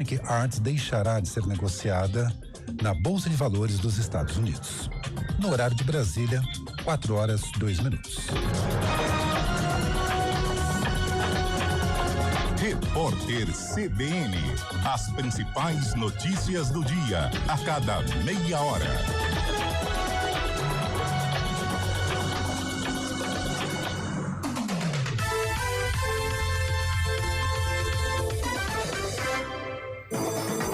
em que Arts deixará de ser negociada na Bolsa de Valores dos Estados Unidos. No horário de Brasília, 4h02. Repórter CBN. As principais notícias do dia, a cada meia hora.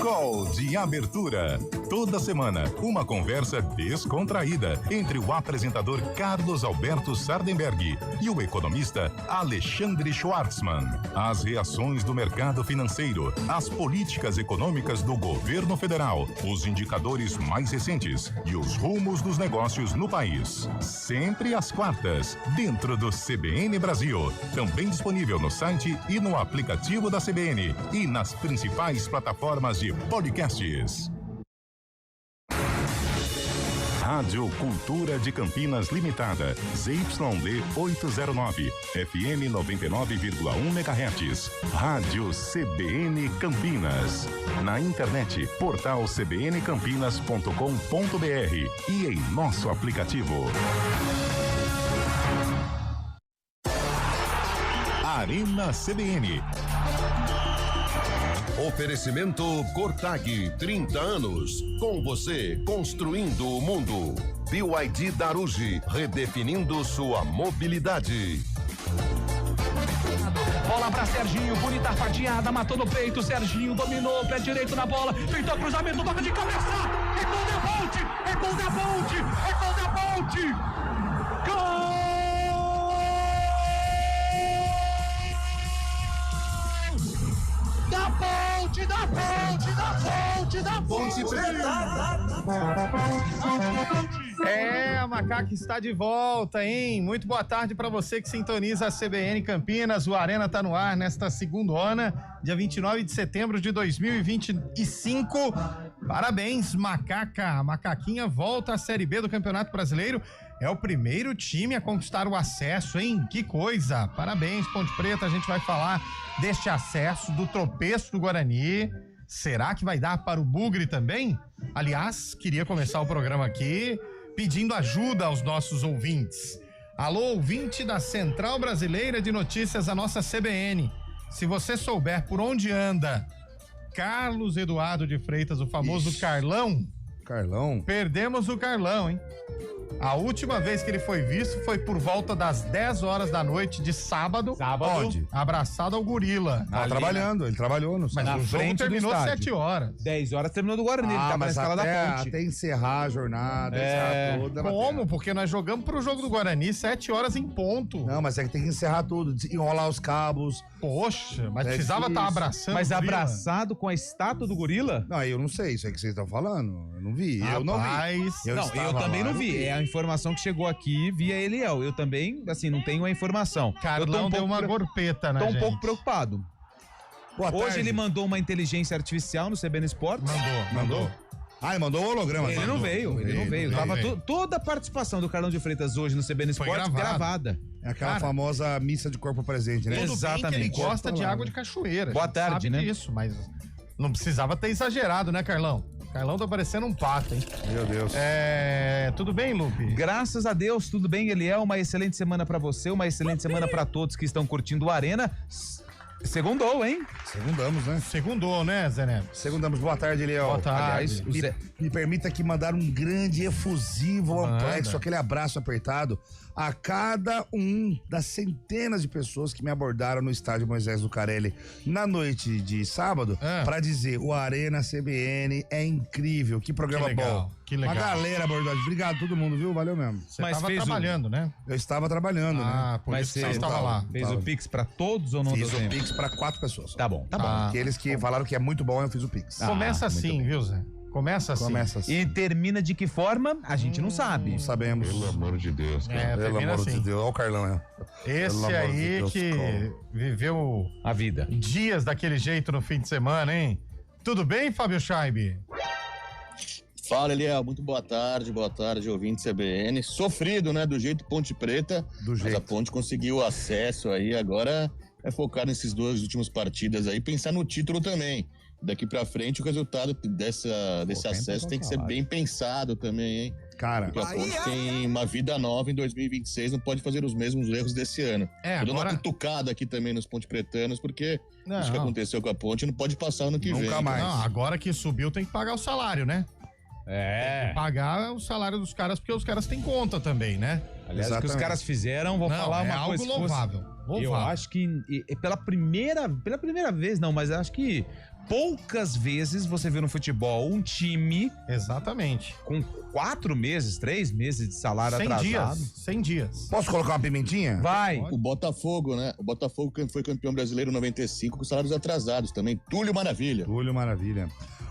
Call de abertura. Toda semana, uma conversa descontraída entre o apresentador Carlos Alberto Sardenberg e o economista Alexandre Schwartzman. As reações do mercado financeiro, as políticas econômicas do governo federal, os indicadores mais recentes e os rumos dos negócios no país. Sempre às quartas, dentro do CBN Brasil. Também disponível no site e no aplicativo da CBN e nas principais plataformas de podcasts. Rádio Cultura de Campinas Limitada, ZYD 809, FM 99,1 MHz. Rádio CBN Campinas. Na internet, portal cbncampinas.com.br e em nosso aplicativo. Arena CBN. Oferecimento Cortag, 30 anos. Com você, construindo o mundo. BYD Darugi, redefinindo sua mobilidade. Bola pra Serginho, bonita fatiada, matou no peito, Serginho dominou, pé direito na bola, tentou cruzamento, toca de cabeça, é gol da Ponte, é gol da Ponte, é gol da Ponte, gol! Da Ponte, da Ponte, da Ponte, da Ponte Preta! A Macaca está de volta, hein? Muito boa tarde para você que sintoniza a CBN Campinas. O Arena tá no ar nesta segundona, dia 29 de setembro de 2025. Parabéns, Macaca. A Macaquinha volta à Série B do Campeonato Brasileiro. É o primeiro time a conquistar o acesso, hein? Que coisa! Parabéns, Ponte Preta. A gente vai falar deste acesso, do tropeço do Guarani. Será que vai dar para o Bugre também? Aliás, queria começar o programa aqui pedindo ajuda aos nossos ouvintes. Alô, ouvinte da Central Brasileira de Notícias, a nossa CBN. Se você souber por onde anda Carlos Eduardo de Freitas, o famoso Carlão. Perdemos o Carlão, hein? A última vez que ele foi visto foi por volta das 10 horas da noite de sábado. Onde? Abraçado ao gorila. Tá trabalhando, ele trabalhou no Mas o jogo terminou 7 horas. 10 horas terminou do Guarani, ele tava na escala da Ponte. Até encerrar a jornada, encerrar toda. Como? Porque nós jogamos pro jogo do Guarani 7 horas em ponto. Não, mas é que tem que encerrar tudo, enrolar os cabos. Poxa, mas precisava estar abraçando. Mas abraçado com a estátua do gorila? Não, eu não sei, isso aí que vocês estão falando. Eu não vi, eu não vi. Eu também não vi. É a informação que chegou aqui via Eliel. Eu também, assim, não tenho a informação. Carlão deu uma gorpeta, né, Tô um gente? pouco preocupado. Hoje ele mandou uma inteligência artificial no CBN Esportes. Mandou. Ah, ele mandou o holograma. Ele não veio. Tava toda a participação do Carlão de Freitas hoje no CBN Esportes gravada. É aquela famosa missa de corpo presente, né? Exatamente. Ele gosta de água de cachoeira. Boa tarde, né? Isso, mas não precisava ter exagerado, né, Carlão? Carlão tá parecendo um pato, hein? Meu Deus. Tudo bem, Lupe? Graças a Deus, tudo bem, Eliel. Uma excelente semana pra você, uma excelente semana pra todos que estão curtindo o Arena. Segundou, hein? Segundamos, né, Zé Neves? Segundamos. Boa tarde, Eliel. Boa tarde. Aliás, me permita aqui mandar um grande, efusivo, amplexo, aquele abraço apertado a cada das centenas de pessoas que me abordaram no estádio Moisés Lucarelli na noite de sábado pra dizer: o Arena CBN é incrível, que programa bom. Que legal. Uma galera abordou. Obrigado a todo mundo, viu? Valeu mesmo. Você estava trabalhando, né? Eu estava trabalhando, né? Por isso que você estava lá. Fez o Pix pra todos ou não? Fiz o Pix pra 4 pessoas. Tá bom. Aqueles que falaram que é muito bom, eu fiz o Pix. Começa assim, viu, Zé? Começa assim. E termina de que forma? A gente não sabe. Não sabemos. Pelo amor de Deus, cara. Pelo amor de Deus. Olha o Carlão, Esse aí que viveu a vida. Dias daquele jeito no fim de semana, hein? Tudo bem, Fábio Scheibe? Fala, Eliel, muito boa tarde, ouvinte CBN. Sofrido, né, do jeito Ponte Preta, mas a Ponte conseguiu acesso aí, agora é focar nesses 2 últimos partidas aí, pensar no título também. daqui pra frente o resultado desse acesso tem que ser bem pensado também, hein? Cara, porque a Ponte tem uma vida nova em 2026, não pode fazer os mesmos erros desse ano. Tô dando uma cutucada aqui também nos Ponte Pretanos, porque isso que aconteceu com a Ponte não pode passar ano que vem. Nunca mais. Não, agora que subiu tem que pagar o salário, né? Tem que pagar o salário dos caras, porque os caras têm conta também, né? Aliás, o que os caras fizeram, vou falar uma coisa. É algo louvável. Eu acho que pela primeira vez, não, mas acho que poucas vezes você vê no futebol um time... Exatamente. Com 4 meses, 3 meses de salário atrasado. 100 dias. Posso colocar uma pimentinha? Vai. O Botafogo, né? O Botafogo foi campeão brasileiro em 95 com salários atrasados também. Túlio Maravilha.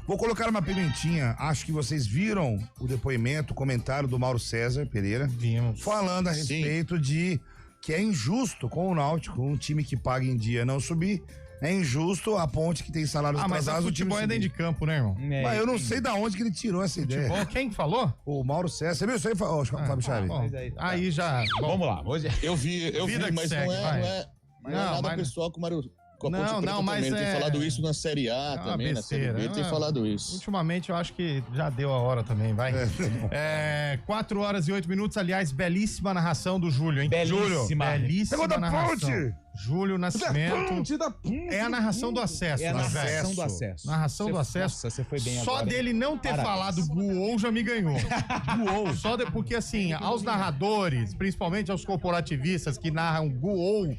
Vou colocar uma pimentinha. Acho que vocês viram o depoimento, o comentário do Mauro César Pereira. Vimos. Falando a respeito de que é injusto com o Náutico, um time que paga em dia não subir. É injusto a Ponte que tem salários atrasados. Mas o futebol é dentro de campo, né, irmão? Mas eu não sei da onde que ele tirou essa ideia. Quem falou? O Mauro César. Você viu isso aí, Fábio Chaves? Aí já... Vamos lá. Eu vi, mas não é nada pessoal com o Mário... Mas ele tem falado isso na Série A também, na Série B, ele tem falado isso. Ultimamente eu acho que já deu a hora também, vai. 4 horas e 8 minutos, aliás, belíssima narração do Júlio, hein? Belíssima. Belíssima narração. Ponte. Júlio Nascimento. É a narração do acesso. É a narração do acesso. Narração do acesso. Nossa, você foi bem Só agora. dele não ter falado Guol já me ganhou. Guol. Porque assim, aos narradores, principalmente aos corporativistas que narram Guol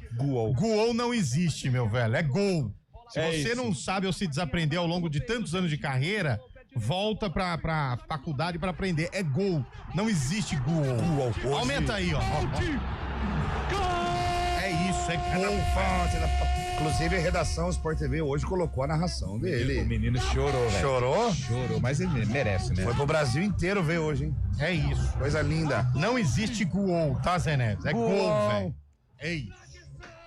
não existe, meu velho. É gol. Se você não sabe ou se desaprendeu ao longo de tantos anos de carreira, volta pra faculdade pra aprender. É gol. Não existe Guol. Aumenta aí, ó. É isso, é gol. Inclusive a redação Sport TV hoje colocou a narração dele. O menino chorou, velho. Chorou? Chorou, mas ele merece, né? Foi pro Brasil inteiro ver hoje, hein? É isso. Coisa linda. Não existe gol, tá, Zé Neves? É gol, velho. É isso.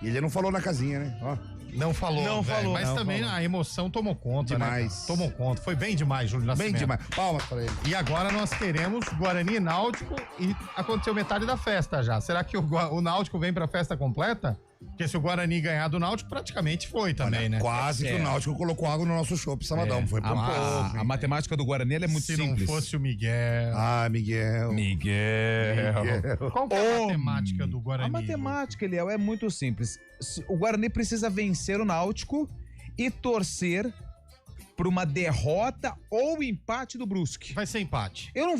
E ele não falou na casinha, né? Ó. Não falou, mas também a emoção tomou conta, demais. Né? Tomou conta. Foi bem demais, Júlio Nascimento. Bem demais. Palmas pra ele. E agora nós teremos Guarani e Náutico e aconteceu metade da festa já. Será que o Náutico vem pra festa completa? Porque se o Guarani ganhar do Náutico, praticamente foi também, né? Quase que o Náutico colocou água no nosso chopp sabadão. Foi por pouco. A matemática do Guarani ela é muito simples. Se não fosse o Miguel. Miguel. Qual que é a matemática do Guarani? A matemática, Eliel, é muito simples. O Guarani precisa vencer o Náutico e torcer por uma derrota ou empate do Brusque. Vai ser empate. Eu não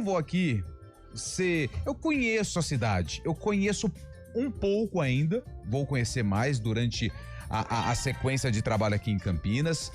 vou aqui ser... Eu conheço a cidade, eu conheço um pouco ainda, vou conhecer mais durante a sequência de trabalho aqui em Campinas.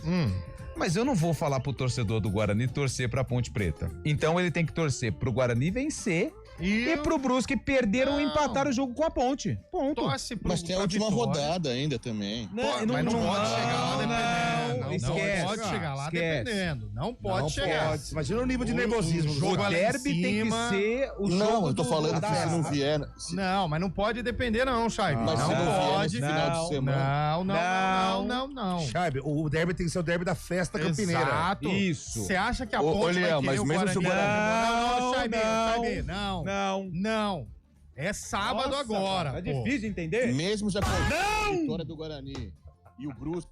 Mas eu não vou falar pro torcedor do Guarani torcer pra Ponte Preta. Então ele tem que torcer pro Guarani vencer e pro Brusque perder ou empatar o jogo com a Ponte. Ponto. Mas tem a última rodada ainda também. Mas não pode chegar lá dependendo. Esquece. Não pode chegar lá dependendo. Não pode chegar. Imagina o nível de nervosismo. O derby tem que ser o jogo. Não, eu tô falando que se não vier... Não, mas não pode depender não, Chay. Mas se não pode. Final de semana. Não. Chay, o derby tem que ser o derby da festa campineira. Exato. Isso. Você acha que a Ponte vai querer o Guarani? Não. É sábado agora. É difícil de entender. Mesmo já com a vitória do Guarani e o Brusque.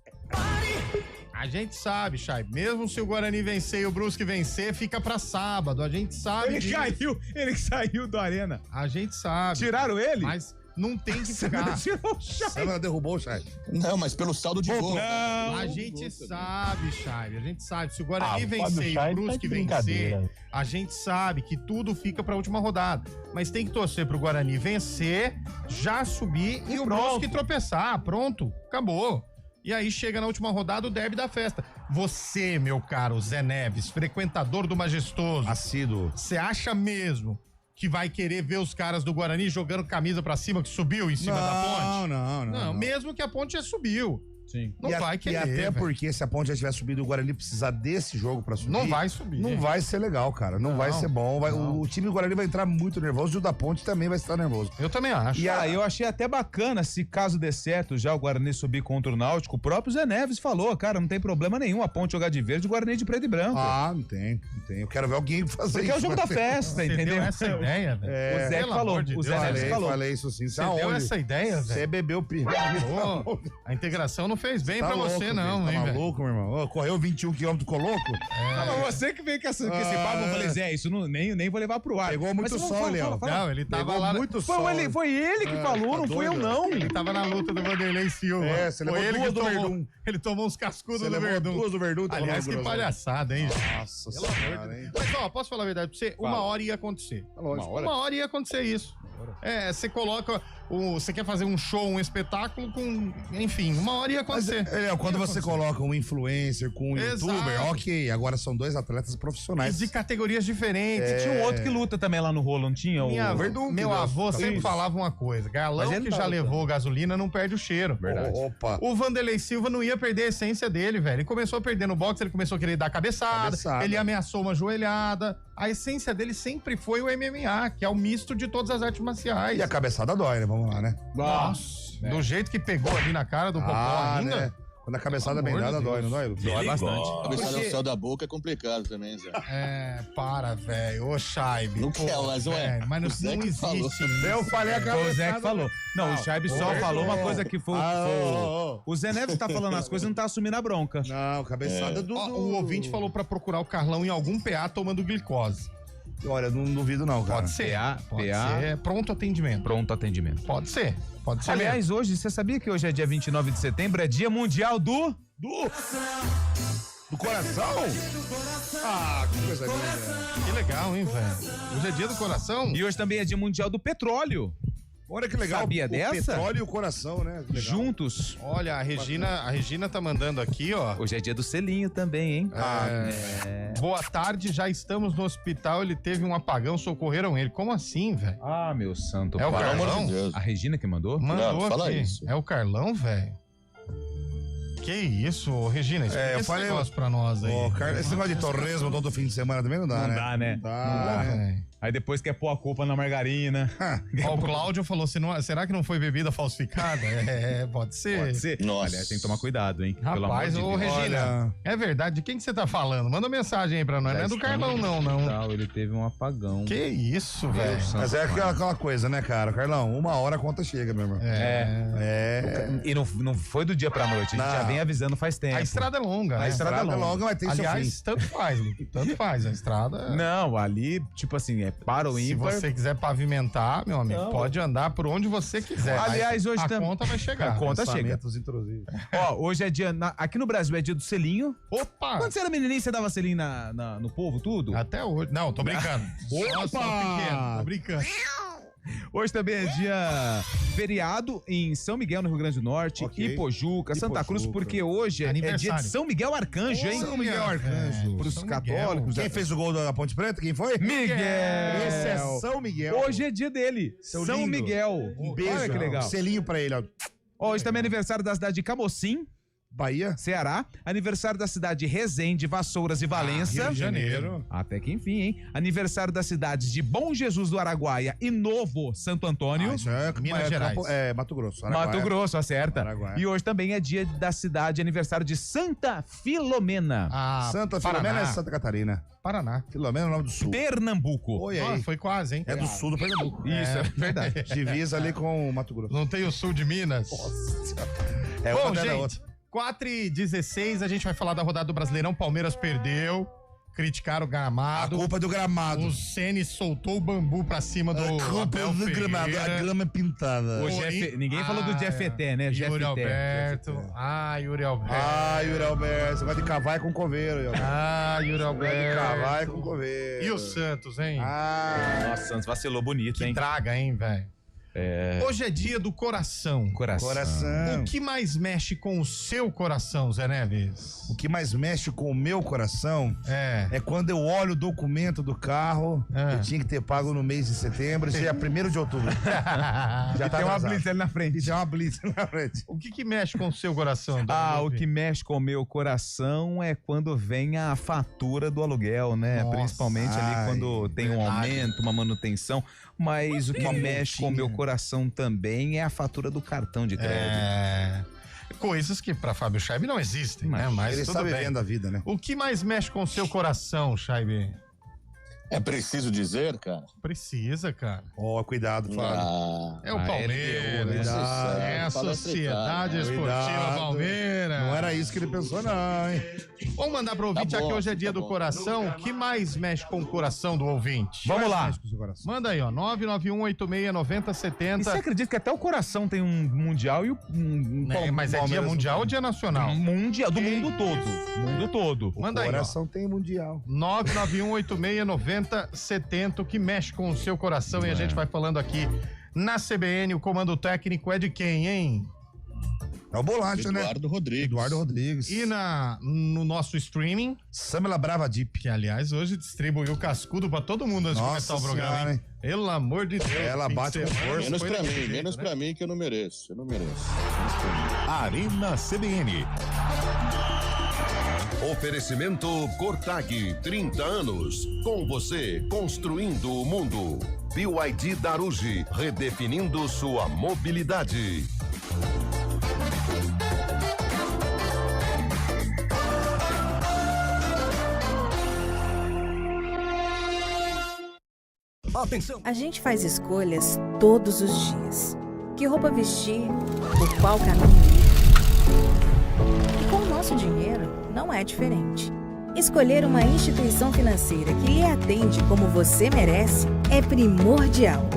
A gente sabe, Chay. Mesmo se o Guarani vencer e o Brusque vencer, fica pra sábado. A gente sabe. Ele saiu do Arena. A gente sabe. Tiraram ele? Mas não tem que ficar. Você derrubou o Chay. Não, mas pelo saldo de gol. A gente sabe, Chay. A gente sabe. Se o Guarani vencer e o Brusque vencer, a gente sabe que tudo fica pra última rodada. Mas tem que torcer pro Guarani vencer, já subir e o Brusque tropeçar. Pronto. Acabou. E aí chega na última rodada o derby da festa. Você, meu caro Zé Neves, frequentador do Majestoso. Assíduo. Você acha mesmo que vai querer ver os caras do Guarani jogando camisa pra cima, que subiu em cima da ponte? Não. Mesmo que a ponte já subiu. Sim. Não vai querer. E até véio. porque se a ponte já tiver subido e o Guarani precisar desse jogo pra subir. Não vai subir. Não vai ser legal, cara. Não vai ser bom. O time do Guarani vai entrar muito nervoso e o da ponte também vai estar nervoso. Eu também acho. E eu achei até bacana, se caso dê certo já o Guarani subir contra o Náutico, o próprio Zé Neves falou, cara, não tem problema nenhum a ponte jogar de verde e o Guarani de preto e branco. Não tem. Eu quero ver alguém fazer porque isso. Porque é o jogo da festa, entendeu? Deu essa ideia, velho. O Zé falou. Falei isso sim. Você deu essa ideia, velho? Você bebeu pirra. A integração não fez bem pra louco, você, não, tá hein, velho? maluco, meu irmão? Correu 21 km, ficou louco? Mas você que veio com esse papo, eu falei, Zé, isso nem vou levar pro ar. Pegou muito sol, Léo. Não, ele tava Pegou lá. muito sol. Foi ele que falou, não fui eu, não. Ele tava na luta do Vanderlei Silva. Você levou ele duas que do tomou, Verdun. Ele tomou uns cascudos Você do levou Verdun. duas do Verdun. tá Aliás, que falando, palhaçada, hein? Nossa senhora, hein? Mas, ó, posso falar a verdade pra você? Uma hora ia acontecer. Uma hora ia acontecer isso. Você coloca. Você quer fazer um show, um espetáculo com. Enfim, uma hora ia acontecer. Quando você coloca um influencer com um youtuber, ok. Agora são dois atletas profissionais. De categorias diferentes. Tinha um outro que luta também lá no rolo, não tinha? Meu avô sempre falava uma coisa: galão que já levou gasolina não perde o cheiro. Verdade. Opa. O Vanderlei Silva não ia perder a essência dele, velho. Ele começou a perder no boxe, ele começou a querer dar cabeçada. Ele ameaçou uma joelhada. A essência dele sempre foi o MMA, que é o misto de todas as artes marciais. E a cabeçada dói, né? Vamos lá, né? Nossa, do jeito que pegou ali na cara do Popó ainda. Né? Quando a cabeçada bem dada, dói, não dói? Dói bastante. Cabeçada no céu da boca é complicado também, Zé. Para, velho. Ô, Shaibe. Não quer, mas não é. Mas não existe. Eu falei a cabeçada. O Zé que falou. Não, o Shaibe só falou uma coisa que foi. O Zé Neves tá falando as coisas e não tá assumindo a bronca. Não, cabeçada do. O ouvinte falou pra procurar o Carlão em algum PA tomando glicose. Olha, não duvido não, cara. Pode ser. Pode PA. ser. Pronto atendimento. Pronto atendimento. Pode ser. Pode ser. Aliás, hoje, você sabia que hoje é dia 29 de setembro? É dia mundial do coração? Ah, que coisa linda. Que legal, hein, velho? Hoje é dia do coração. E hoje também é dia mundial do petróleo. Olha que legal. Sabia dessa? O petróleo e o coração, né? Que legal. Juntos. Olha, a Regina tá mandando aqui, ó. Hoje é dia do selinho também, hein? Boa tarde, já estamos no hospital, ele teve um apagão, socorreram ele. Como assim, velho? Ah, meu santo É o pai. Carlão? A Regina que mandou? Mandou Não, fala aqui. isso. É o Carlão, velho? Que isso, ô, Regina, explica eu esse falei, negócio pra nós aí. Esse negócio de torresmo todo fim de semana também não dá, Não né? dá, né? Não dá, né? velho. Aí depois quer pôr a culpa na margarina. Ó, o Cláudio falou, será que não foi bebida falsificada? Pode ser. Pode ser. Nossa. Aliás, tem que tomar cuidado, hein? Rapaz, ô Deus. Regina, é verdade, de quem que você tá falando? Manda mensagem aí pra nós, não é do Carlão não. Ele teve um apagão. Que isso, velho. Mas é aquela coisa, né, cara? Carlão, 1 hora a conta chega, meu irmão. E não foi do dia pra noite, a gente já vem avisando faz tempo. A estrada é longa, né? A estrada é longa, mas tem seu fim. Aliás, tanto faz, Luke, tanto faz. A estrada... Não, ali, tipo assim, para o Se ímpar. você quiser pavimentar, meu amigo, pode andar por onde você quiser. Aliás, hoje a conta vai chegar. A conta chega. Pensamentos intrusivos. Ó, hoje é dia. Aqui no Brasil é dia do selinho. Opa! Quando você era menininho, você dava selinho no povo, tudo? Até hoje. Não, tô brincando. Só pequeno, tô brincando. Hoje também é dia feriado em São Miguel, no Rio Grande do Norte, Ipojuca, Santa Cruz, porque hoje é dia de São Miguel Arcanjo, hein? São Miguel Arcanjo. Pros São católicos. Quem fez o gol da Ponte Preta? Quem foi? Miguel! Esse é São Miguel. Hoje é dia dele, Seu São lindo. Miguel. Um beijo. Olha que legal. Selinho pra ele, ó. Hoje também é aniversário da cidade de Camocim, Bahia. Ceará. Aniversário da cidade de Resende, Vassouras e Valença. Rio de Janeiro. Até que enfim, hein? Aniversário das cidades de Bom Jesus do Araguaia e Novo Santo Antônio. Isso é Minas Gerais. Mato Grosso. Araguaia. Mato Grosso, acerta. Araguaia. E hoje também é dia da cidade, aniversário de Santa Filomena, Santa Paraná. Filomena é Santa Catarina. Paraná. Filomena é o nome do sul. Pernambuco. Oi Ah, aí. foi quase, hein? É do sul do Pernambuco. Isso, é verdade. Divisa ali com o Mato Grosso. Não tem o sul de Minas? É Bom, uma dentro da gente, outra. 4h16, a gente vai falar da rodada do Brasileirão. Palmeiras perdeu, criticaram o A gramado. culpa é do gramado. O Ceni soltou o bambu pra cima do A culpa é Abel do gramado. Ferreira. A grama é pintada. O Ninguém falou do Jeffeté, né? Yuri Jeffeté. Alberto. Yuri Alberto. Yuri Alberto. Você gosta de cavar com coveiro, Yuri. Yuri De Alberto. cavar com coveiro. E o Santos, hein? Nossa, Santos vacilou bonito, Que hein? traga, hein, velho? Hoje é dia do coração. Coração. Coração. O que mais mexe com o seu coração, Zé Neves? O que mais mexe com o meu coração é quando eu olho o documento do carro. Eu tinha que ter pago no mês de setembro, dia 1º de outubro. Já Tem uma atrasado. blitz ali na frente. Tem uma blitz na frente. O que mexe com o seu coração? Dona O Lupe? que mexe com o meu coração é quando vem a fatura do aluguel, né? Nossa, Principalmente ali quando tem um aumento, uma manutenção. Mas o que mexe com o meu coração também é a fatura do cartão de crédito. Coisas que pra Fábio Scheibe não existem, né? Mas Ele tudo está bem. vivendo a vida, né? O que mais mexe com o seu coração, Scheibe? É preciso dizer, cara? Precisa, cara. Cuidado, Fábio. É o Palmeiras. É a Sociedade Esportiva Palmeiras. Não era isso que ele pensou, não, hein? Vamos mandar pro ouvinte aqui, hoje é dia do coração. O que mais mexe com o coração do ouvinte? Vamos lá. Manda aí, ó, 991869070. E você acredita que até o coração tem um mundial e mas é dia mundial ou dia nacional? Mundial, do mundo todo. Mundo todo. Manda aí, ó. O coração tem mundial. 991869070, o que mexe com o seu coração, e a gente vai falando aqui na CBN. O comando técnico é de quem, hein? É o Bolacha, né? Eduardo Rodrigues. E no nosso streaming, Samela Brava Deep. Que, aliás, hoje distribuiu cascudo pra todo mundo antes de começar o programa, senhora, hein? Pelo amor de Deus. Ela bate com força. Menos pra mim, que eu não mereço. Arena CBN. Oferecimento Cortag, 30 anos. Com você, construindo o mundo. BYD Daruji, redefinindo sua mobilidade. Atenção! A gente faz escolhas todos os dias. Que roupa vestir, por qual caminho ir. E com o nosso dinheiro, não é diferente. Escolher uma instituição financeira que lhe atende como você merece é primordial.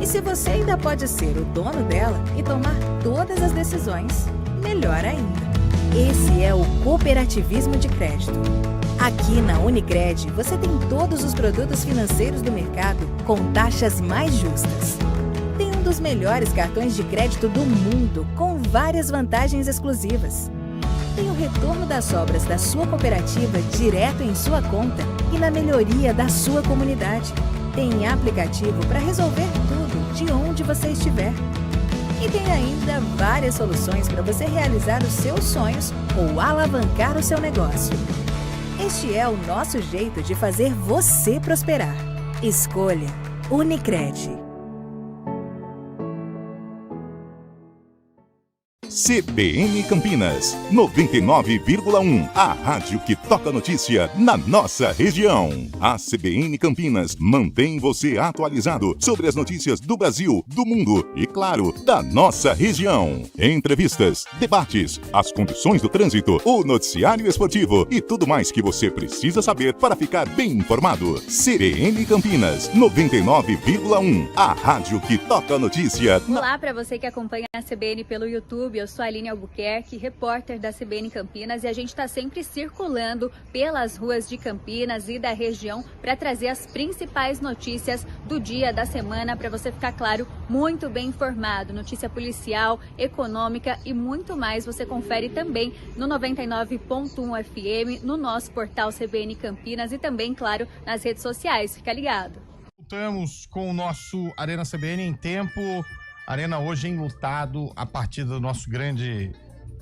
E se você ainda pode ser o dono dela e tomar todas as decisões, melhor ainda. Esse é o cooperativismo de crédito. Aqui na Unicred, você tem todos os produtos financeiros do mercado com taxas mais justas. Tem um dos melhores cartões de crédito do mundo, com várias vantagens exclusivas. Tem o retorno das obras da sua cooperativa direto em sua conta e na melhoria da sua comunidade. Tem aplicativo para resolver tudo de onde você estiver. E tem ainda várias soluções para você realizar os seus sonhos ou alavancar o seu negócio. Este é o nosso jeito de fazer você prosperar. Escolha Unicred. CBN Campinas, 99,1. A rádio que toca notícia na nossa região. A CBN Campinas mantém você atualizado sobre as notícias do Brasil, do mundo e, claro, da nossa região. Entrevistas, debates, as condições do trânsito, o noticiário esportivo e tudo mais que você precisa saber para ficar bem informado. CBN Campinas, 99,1. A rádio que toca notícia. Olá para você que acompanha a CBN pelo YouTube. Eu sou a Aline Albuquerque, repórter da CBN Campinas, e a gente está sempre circulando pelas ruas de Campinas e da região para trazer as principais notícias do dia, da semana, para você ficar, claro, muito bem informado. Notícia policial, econômica e muito mais você confere também no 99.1 FM, no nosso portal CBN Campinas e também, claro, nas redes sociais. Fica ligado. Voltamos com o nosso Arena CBN em tempo. Arena hoje enlutado a partir do nosso grande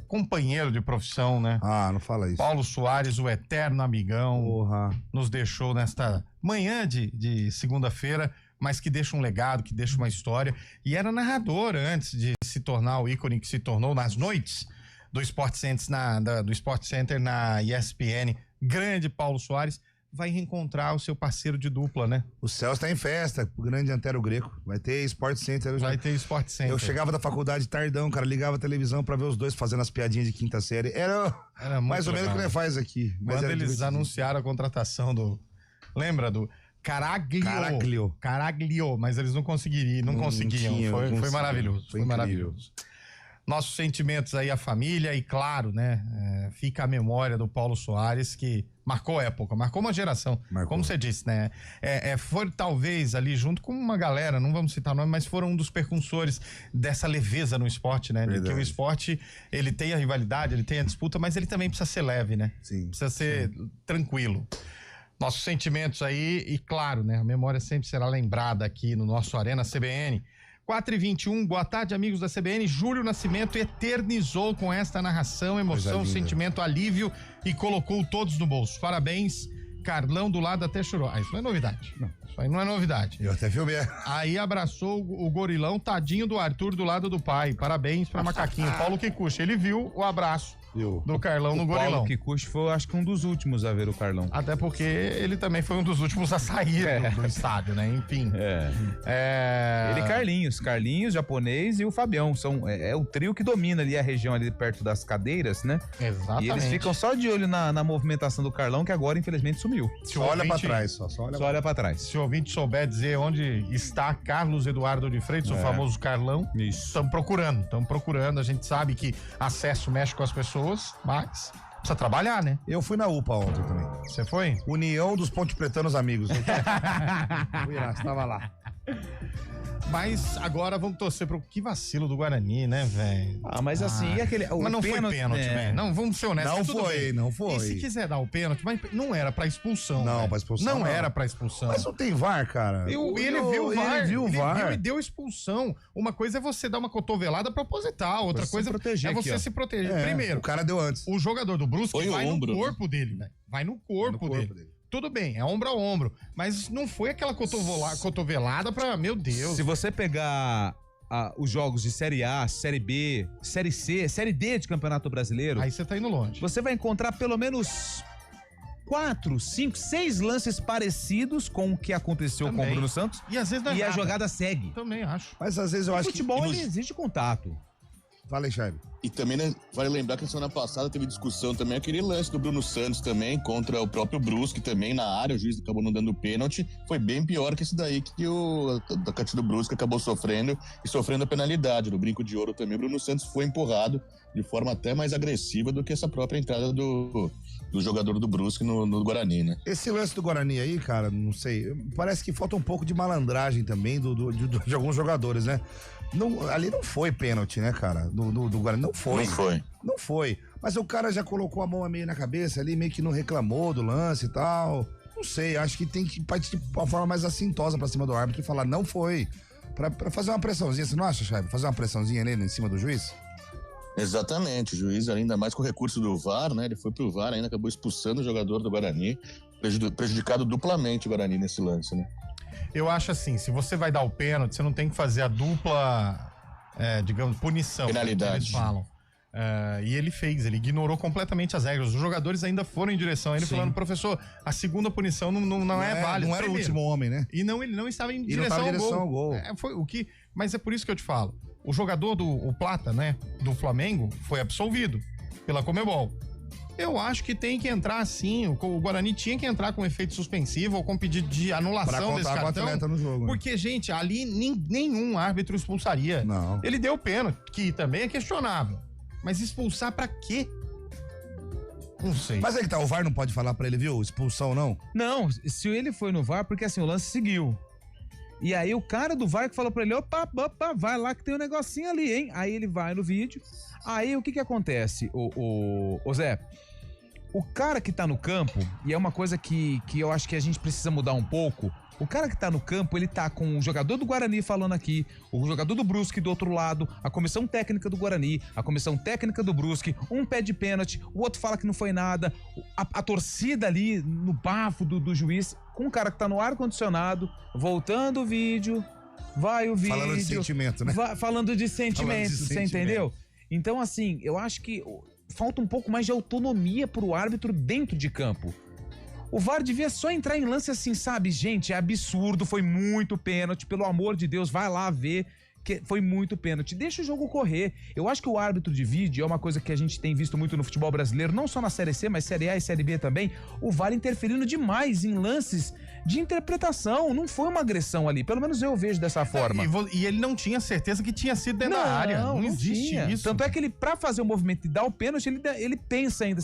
companheiro de profissão, né? Não fala isso. Paulo Soares, o eterno amigão, Porra. nos deixou nesta manhã de segunda-feira, mas que deixa um legado, que deixa uma história. E era narrador antes de se tornar o ícone que se tornou nas noites do Sport Center na ESPN. Grande Paulo Soares. Vai reencontrar o seu parceiro de dupla, né? O Celso tá em festa, o grande Antero Greco. Vai ter Sport Center. Vai ter Sport Center. Eu chegava da faculdade tardão, cara, ligava a televisão pra ver os dois fazendo as piadinhas de quinta série. Era mais ou menos o que ele faz aqui. Quando eles anunciaram a contratação do... Lembra do... Caraglio, mas eles não conseguiam. Foi maravilhoso. Foi maravilhoso. Nossos sentimentos aí à família e, claro, né, fica a memória do Paulo Soares, que marcou época, marcou uma geração, como você disse, né? Foi talvez ali junto com uma galera, não vamos citar nome, mas foram um dos percursores dessa leveza no esporte, né? De que o esporte, ele tem a rivalidade, ele tem a disputa, mas ele também precisa ser leve, né? Sim. Precisa ser tranquilo. Nossos sentimentos aí e, claro, né, a memória sempre será lembrada aqui no nosso Arena CBN. 4h21, boa tarde, amigos da CBN. Júlio Nascimento eternizou com esta narração, emoção, sentimento, alívio e colocou todos no bolso. Parabéns, Carlão do lado até chorou. Isso não é novidade. Não, isso aí não é novidade. Eu até filmei. Aí abraçou o gorilão, tadinho do Arthur do lado do pai. Parabéns pra Macaquinho. Paulo Kikuchi, ele viu o abraço do Carlão no Gorilão. O Paulo Kikuchi foi, acho que um dos últimos a ver o Carlão. Até porque ele também foi um dos últimos a sair do estádio, né? Enfim. Ele e Carlinhos, japonês, e o Fabião. É o trio que domina ali a região ali perto das cadeiras, né? Exatamente. E eles ficam só de olho na movimentação do Carlão, que agora, infelizmente, sumiu. Só olha pra trás, só olha pra trás. Se o ouvinte souber dizer onde está Carlos Eduardo de Freitas, o famoso Carlão, estamos procurando. A gente sabe que acesso mexe com as pessoas, mas precisa trabalhar, né? Eu fui na UPA ontem também. Você foi? União dos Ponte Pretanos Amigos. Fui lá, estava lá. Mas agora vamos torcer pro que vacilo do Guarani, né, velho? Mas assim, e aquele. Mas não foi pênalti, velho. Não, vamos ser honestos. Não foi. E se quiser dar o pênalti, mas não era pra expulsão. Não, pra expulsão. Não era pra expulsão. Mas não tem VAR, cara. Ele viu o VAR. Ele viu o VAR. Ele viu e deu expulsão. Uma coisa é você dar uma cotovelada proposital, outra coisa é você se proteger. Primeiro, o cara deu antes. O jogador do Brusque vai no corpo dele, velho. Vai no corpo dele. Tudo bem, é ombro a ombro, mas não foi aquela cotovelada pra, meu Deus. Se você pegar os jogos de Série A, Série B, Série C, Série D de Campeonato Brasileiro... Aí você tá indo longe. Você vai encontrar pelo menos 4, 5, 6 lances parecidos com o que aconteceu com o Bruno Santos. E às vezes não é a jogada segue. Também acho. Mas às vezes eu acho que... futebol, ele exige contato. Fala aí, Jair. E também, né, vale lembrar que na semana passada teve discussão também, aquele lance do Bruno Santos também, contra o próprio Brusque também na área, o juiz acabou não dando pênalti, foi bem pior que esse daí que da Cati do Brusque acabou sofrendo a penalidade. No brinco de ouro também, o Bruno Santos foi empurrado de forma até mais agressiva do que essa própria entrada do jogador do Brusque no Guarani, né? Esse lance do Guarani aí, cara, não sei, parece que falta um pouco de malandragem também de alguns jogadores, né? Ali não foi pênalti, né, cara? Do Guarani, não foi. Não foi. Mas o cara já colocou a mão meio na cabeça ali, meio que não reclamou do lance e tal. Não sei, acho que tem que partir de uma forma mais assintosa pra cima do árbitro e falar, não foi. Pra fazer uma pressãozinha, você não acha, Chave? Fazer uma pressãozinha ali em cima do juiz? Exatamente, o juiz, ainda mais com o recurso do VAR, né? Ele foi pro VAR, ainda acabou expulsando o jogador do Guarani, prejudicado duplamente o Guarani nesse lance, né? Eu acho assim, se você vai dar o pênalti, você não tem que fazer a dupla, digamos, punição. Penalidade. Que eles falam. E ele ignorou completamente as regras. Os jogadores ainda foram em direção a ele, falando, professor, a segunda punição não é válida. Não era o último homem, né? E ele não estava em direção ao gol. Mas é por isso que eu te falo. O jogador o Plata, né, do Flamengo, foi absolvido pela Conmebol. Eu acho que tem que entrar sim. O Guarani tinha que entrar com efeito suspensivo ou com pedido de anulação desse cartão. No jogo, porque, gente, ali nenhum árbitro expulsaria. Não. Ele deu pênalti, que também é questionável. Mas expulsar pra quê? Não sei. Mas aí que tá, o VAR não pode falar pra ele, viu? Expulsão não? Não, se ele foi no VAR, porque assim, o lance seguiu. E aí o cara do VAR que falou pra ele, opa, vai lá que tem um negocinho ali, hein? Aí ele vai no vídeo. Aí o que acontece, o Zé? O cara que tá no campo, e é uma coisa que eu acho que a gente precisa mudar um pouco, o cara que tá no campo, ele tá com o jogador do Guarani falando aqui, o jogador do Brusque do outro lado, a comissão técnica do Guarani, a comissão técnica do Brusque, um pede pênalti, o outro fala que não foi nada, a torcida ali no bafo do juiz, com o cara que tá no ar-condicionado, voltando o vídeo, vai o vídeo... Falando de sentimento, né? Falando de sentimento, você entendeu? Então, assim, eu acho que falta um pouco mais de autonomia pro árbitro dentro de campo. O VAR devia só entrar em lance assim, sabe? Gente, é absurdo, foi muito pênalti, pelo amor de Deus, vai lá ver que foi muito pênalti. Deixa o jogo correr. Eu acho que o árbitro de vídeo é uma coisa que a gente tem visto muito no futebol brasileiro, não só na Série C, mas Série A e Série B também, o VAR interferindo demais em lances de interpretação. Não foi uma agressão ali, pelo menos eu vejo dessa forma. E ele não tinha certeza que tinha sido dentro da área. Não existe tinha. Isso. Tanto é que ele, pra fazer o movimento e dar o pênalti, ele pensa ainda...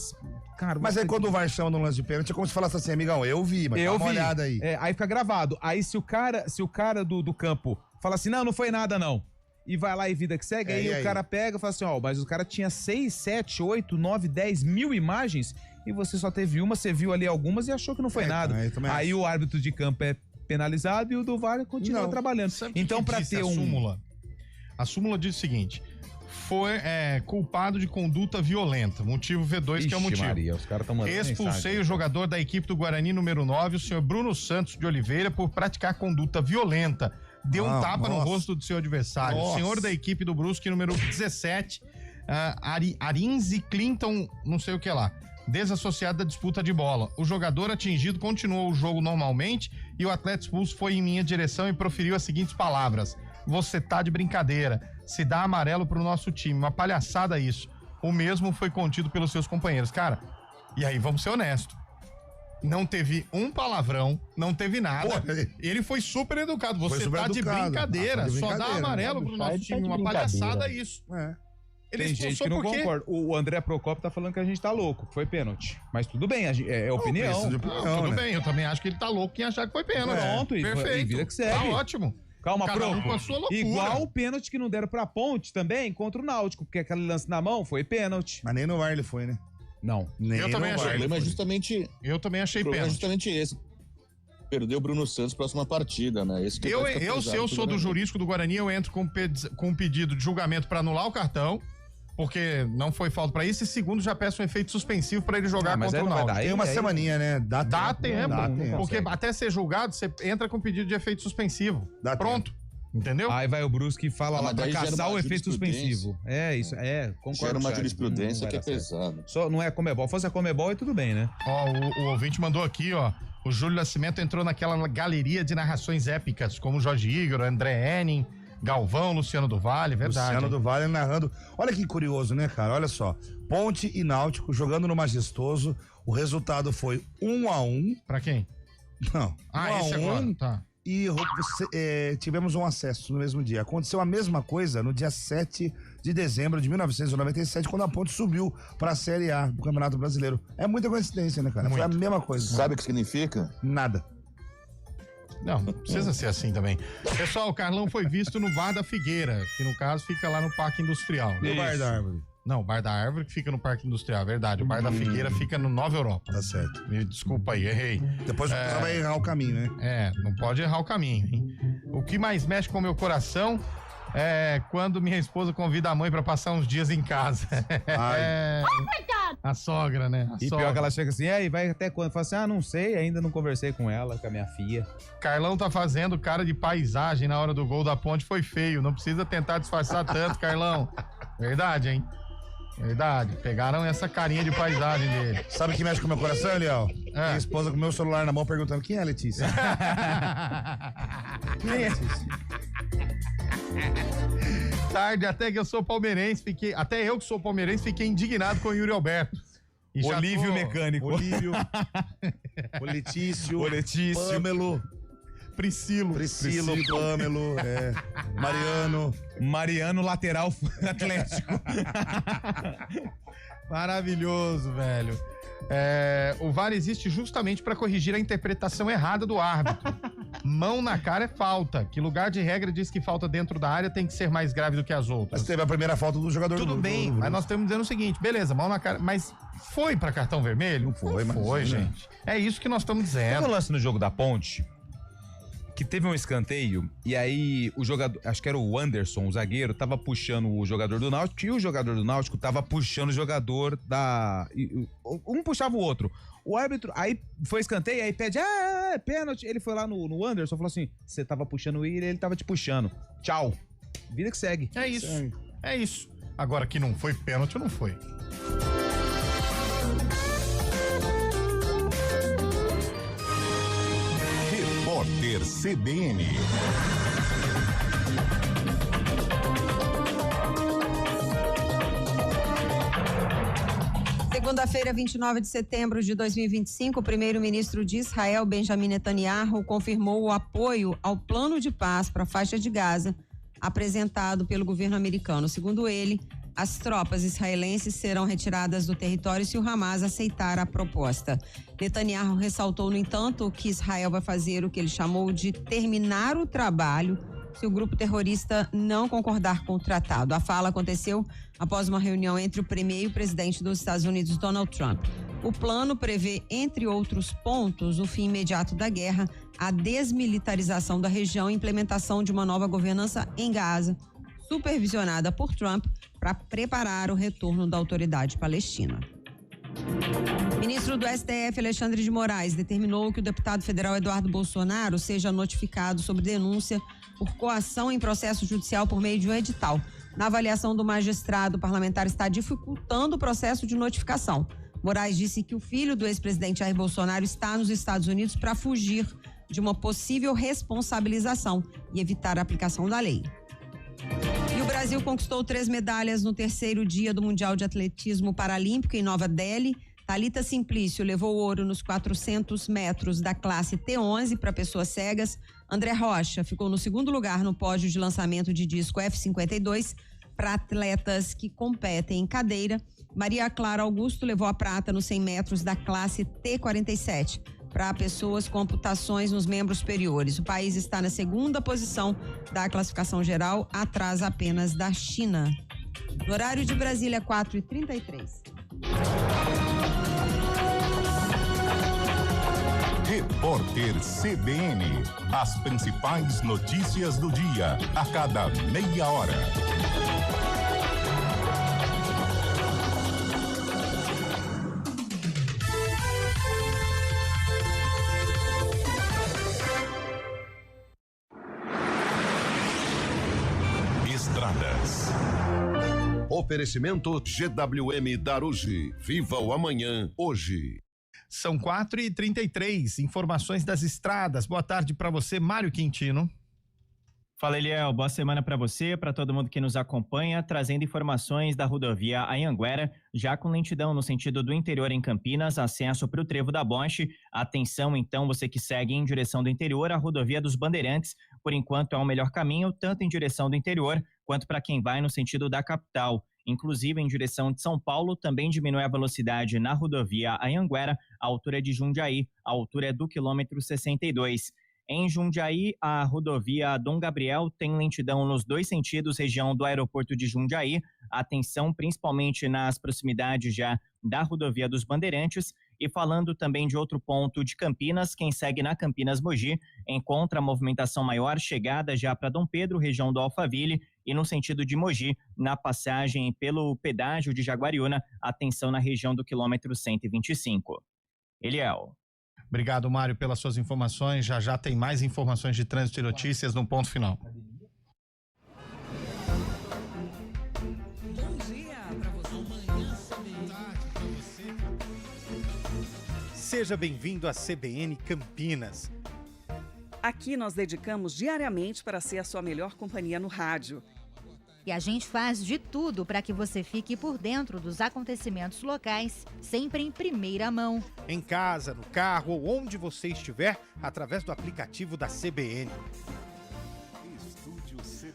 Cara, mas aí quando o VAR chama no lance de pênalti, é como se falasse assim, amigão, eu vi, mas dá uma olhada aí. Aí fica gravado. Aí se o cara do campo fala assim, não foi nada não, e vai lá e vida que segue, aí o cara pega e fala assim, mas o cara tinha 6, 7, 8, 9, 10 mil imagens e você só teve uma, você viu ali algumas e achou que não foi nada. Aí o árbitro de campo é penalizado e o do VAR continua trabalhando. Então pra ter a súmula diz o seguinte... Foi culpado de conduta violenta, motivo V2, que é o motivo. Maria, os caras tão expulsei o jogador da equipe do Guarani número 9, o senhor Bruno Santos de Oliveira, por praticar conduta violenta. Deu um tapa no rosto do seu adversário. O senhor da equipe do Brusque número 17 Arins e Clinton, não sei o que lá, desassociado da disputa de bola. O jogador atingido continuou o jogo normalmente e o atleta expulso foi em minha direção e proferiu as seguintes palavras: você tá de brincadeira, se dá amarelo pro nosso time, uma palhaçada isso. O mesmo foi contido pelos seus companheiros. Cara, e aí vamos ser honestos, não teve um palavrão, não teve nada. Ele foi super educado. Você tá de brincadeira, só dá amarelo pro nosso time, uma palhaçada isso. Tem gente que não concorda. O André Procopio tá falando que a gente tá louco, que foi pênalti. Mas tudo bem, é opinião. Tudo bem, eu também acho que ele tá louco em achar que foi pênalti. Pronto, perfeito. E vida que segue. Tá ótimo. Calma, Proco. Com a sua loucura. Igual o pênalti que não deram pra Ponte também contra o Náutico, porque aquele lance na mão foi pênalti. Mas nem no VAR ele foi, né? Não. Nem eu também achei. Eu também achei pênalti. É pênalti. justamente esse. Perdeu o Bruno Santos próxima partida, né? Esse que se eu sou do jurídico do Guarani, eu entro com um pedido de julgamento pra anular o cartão, porque não foi falta pra isso, e segundo, já peço um efeito suspensivo pra ele jogar contra o Náutico. Tem uma semaninha, né? Dá tempo. Porque até ser julgado, você entra com pedido de efeito suspensivo. Pronto. Entendeu? Aí vai o Brusque e fala lá pra caçar o efeito suspensivo. É, isso, concordo. Gera uma jurisprudência que é pesada. Só não é Comebol. Fosse a Comebol, e tudo bem, né? Ó, o ouvinte mandou aqui, ó. O Júlio Nascimento entrou naquela galeria de narrações épicas, como Jorge Igor, André Henning, Galvão, Luciano do Vale, verdade. Luciano do Vale narrando. Olha que curioso, né, cara? Olha só. Ponte e Náutico jogando no Majestoso. O resultado foi 1-1. Pra quem? Não. Esse agora, tá. E tivemos um acesso no mesmo dia. Aconteceu a mesma coisa no dia 7 de dezembro de 1997, quando a Ponte subiu para a Série A do Campeonato Brasileiro. É muita coincidência, né, cara? Foi a mesma coisa. Sabe o que significa? Nada. Não precisa ser assim também. Pessoal, o Carlão foi visto no Bar da Figueira, que no caso fica lá no Parque Industrial. No Bar da Árvore. Não, o Bar da Árvore que fica no Parque Industrial, verdade. O Bar da Figueira fica no Nova Europa. Tá certo. Me desculpa aí, errei. Depois você vai errar o caminho, né? Não pode errar o caminho, hein? O que mais mexe com o meu coração é quando minha esposa convida a mãe pra passar uns dias em casa. A sogra, né? E pior que ela chega assim, e vai até quando? Fala assim, não sei, ainda não conversei com ela, com a minha filha. Carlão tá fazendo cara de paisagem na hora do gol da Ponte, foi feio. Não precisa tentar disfarçar tanto, Carlão. Verdade, hein? Verdade. Pegaram essa carinha de paisagem dele. Sabe o que mexe com o meu coração, Eliel? Minha esposa com o meu celular na mão perguntando, quem é a Letícia? Quem é? Tarde, até que eu sou palmeirense, até eu que sou palmeirense, fiquei indignado com o Yuri Alberto. Olívio Mecânico. Olívio. O Letício. Pâmelo. Priscilo, Pâmelo, Mariano, lateral Atlético. Maravilhoso, velho. O VAR existe justamente para corrigir a interpretação errada do árbitro. Mão na cara é falta. Que lugar de regra diz que falta dentro da área tem que ser mais grave do que as outras. Mas teve a primeira falta do jogador. Tudo bem, mas nós estamos dizendo o seguinte, beleza, mão na cara, mas foi para cartão vermelho? Não foi, gente. É isso que nós estamos dizendo. Teve um lance no jogo da Ponte que teve um escanteio e aí o jogador, acho que era o Anderson, o zagueiro, tava puxando o jogador do Náutico e o jogador do Náutico tava puxando o jogador da... Um puxava o outro. O árbitro, aí foi escanteio, aí pede, pênalti. Ele foi lá no Anderson, falou assim, você tava puxando ele tava te puxando. Tchau. Vida que segue. É isso. É isso. Agora que não foi pênalti, não foi. Repórter CBN. Segunda-feira, 29 de setembro de 2025, o primeiro-ministro de Israel, Benjamin Netanyahu, confirmou o apoio ao plano de paz para a faixa de Gaza apresentado pelo governo americano. Segundo ele, as tropas israelenses serão retiradas do território se o Hamas aceitar a proposta. Netanyahu ressaltou, no entanto, que Israel vai fazer o que ele chamou de terminar o trabalho se o grupo terrorista não concordar com o tratado. A fala aconteceu após uma reunião entre o premier e o presidente dos Estados Unidos, Donald Trump. O plano prevê, entre outros pontos, o fim imediato da guerra, a desmilitarização da região e implementação de uma nova governança em Gaza, supervisionada por Trump, para preparar o retorno da autoridade palestina. Ministro do STF, Alexandre de Moraes, determinou que o deputado federal Eduardo Bolsonaro seja notificado sobre denúncia por coação em processo judicial por meio de um edital. Na avaliação do magistrado, o parlamentar está dificultando o processo de notificação. Moraes disse que o filho do ex-presidente Jair Bolsonaro está nos Estados Unidos para fugir de uma possível responsabilização e evitar a aplicação da lei. E o Brasil conquistou 3 medalhas no terceiro dia do Mundial de Atletismo Paralímpico em Nova Delhi. Thalita Simplício levou ouro nos 400 metros da classe T11 para pessoas cegas. André Rocha ficou no segundo lugar no pódio de lançamento de disco F52 para atletas que competem em cadeira. Maria Clara Augusto levou a prata nos 100 metros da classe T47 para pessoas com amputações nos membros superiores. O país está na segunda posição da classificação geral, atrás apenas da China. No horário de Brasília, 4h33. Repórter CBN. As principais notícias do dia, a cada meia hora. Estradas. Oferecimento GWM Darugi. Viva o amanhã, hoje. São 4h33, informações das estradas. Boa tarde para você, Mário Quintino. Fala, Eliel, boa semana para você, para todo mundo que nos acompanha, trazendo informações da rodovia Anhanguera, já com lentidão no sentido do interior em Campinas, acesso para o Trevo da Boche. Atenção, então, você que segue em direção do interior, a rodovia dos Bandeirantes, por enquanto é o melhor caminho, tanto em direção do interior, quanto para quem vai no sentido da capital. Inclusive, em direção de São Paulo, também diminui a velocidade na rodovia Anhanguera, a altura de Jundiaí, a altura é do quilômetro 62. Em Jundiaí, a rodovia Dom Gabriel tem lentidão nos 2 sentidos, região do aeroporto de Jundiaí. Atenção, principalmente nas proximidades já da rodovia dos Bandeirantes. E falando também de outro ponto de Campinas, quem segue na Campinas Mogi encontra a movimentação maior, chegada já para Dom Pedro, região do Alphaville, e no sentido de Mogi, na passagem pelo pedágio de Jaguariúna, atenção na região do quilômetro 125. Eliel. Obrigado, Mário, pelas suas informações. Já já tem mais informações de trânsito e notícias no ponto final. Bom dia para você. Seja bem-vindo à CBN Campinas. Aqui nós dedicamos diariamente para ser a sua melhor companhia no rádio. E a gente faz de tudo para que você fique por dentro dos acontecimentos locais, sempre em primeira mão. Em casa, no carro ou onde você estiver, através do aplicativo da CBN.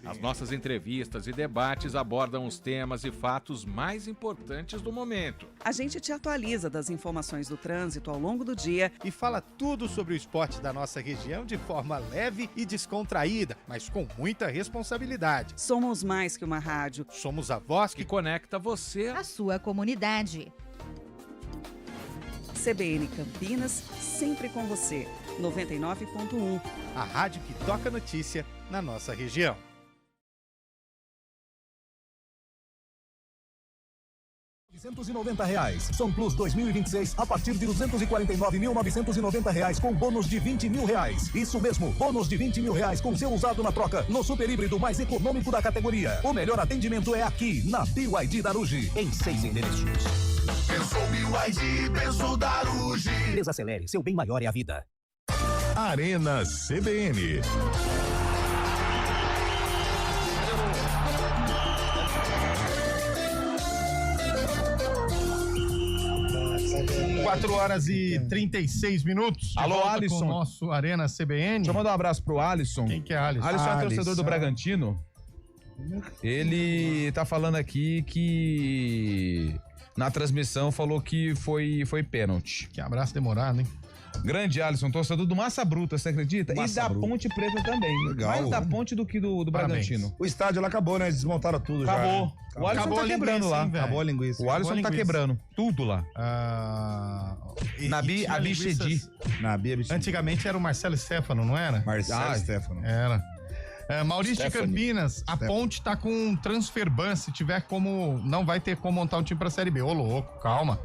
As nossas entrevistas e debates abordam os temas e fatos mais importantes do momento. A gente te atualiza das informações do trânsito ao longo do dia e fala tudo sobre o esporte da nossa região de forma leve e descontraída, mas com muita responsabilidade. Somos mais que uma rádio. Somos a voz que conecta você à sua comunidade. CBN Campinas, sempre com você. 99.1. A rádio que toca notícia na nossa região. R$990. Som Plus 2026 a partir de R$249.990 com bônus de R$20 mil. Isso mesmo, bônus de R$20 mil com seu usado na troca no super híbrido mais econômico da categoria. O melhor atendimento é aqui na BYD Darugi, em 6 endereços. Pensou BYD, pensou Darugi. Desacelere, seu bem maior é a vida. Arena CBN. 4h36. Alô, Alisson. Com o nosso Arena CBN. Deixa eu mandar um abraço pro Alisson. Quem que é Alisson? Alisson é torcedor do Bragantino. Ele tá falando aqui que na transmissão falou que foi pênalti. Que abraço demorado, hein? Grande Alisson, torcedor do Massa Bruta, você acredita? Massa e da Bruta. Ponte Preta também. Legal. Mais da Ponte do que do Bragantino. O estádio lá acabou, né? Eles desmontaram tudo Acabou. já. O Alisson tá quebrando lá. Acabou a linguiça. O Alisson tá quebrando tudo lá. Nabi Abichedi. Antigamente era o Marcelo Stefano, não era? Marcelo Stefano. Era. Maurício de Stephanie. Campinas, a Ponte tá com um transfer ban, se tiver como, não vai ter como montar um time pra Série B. Ô, louco, calma.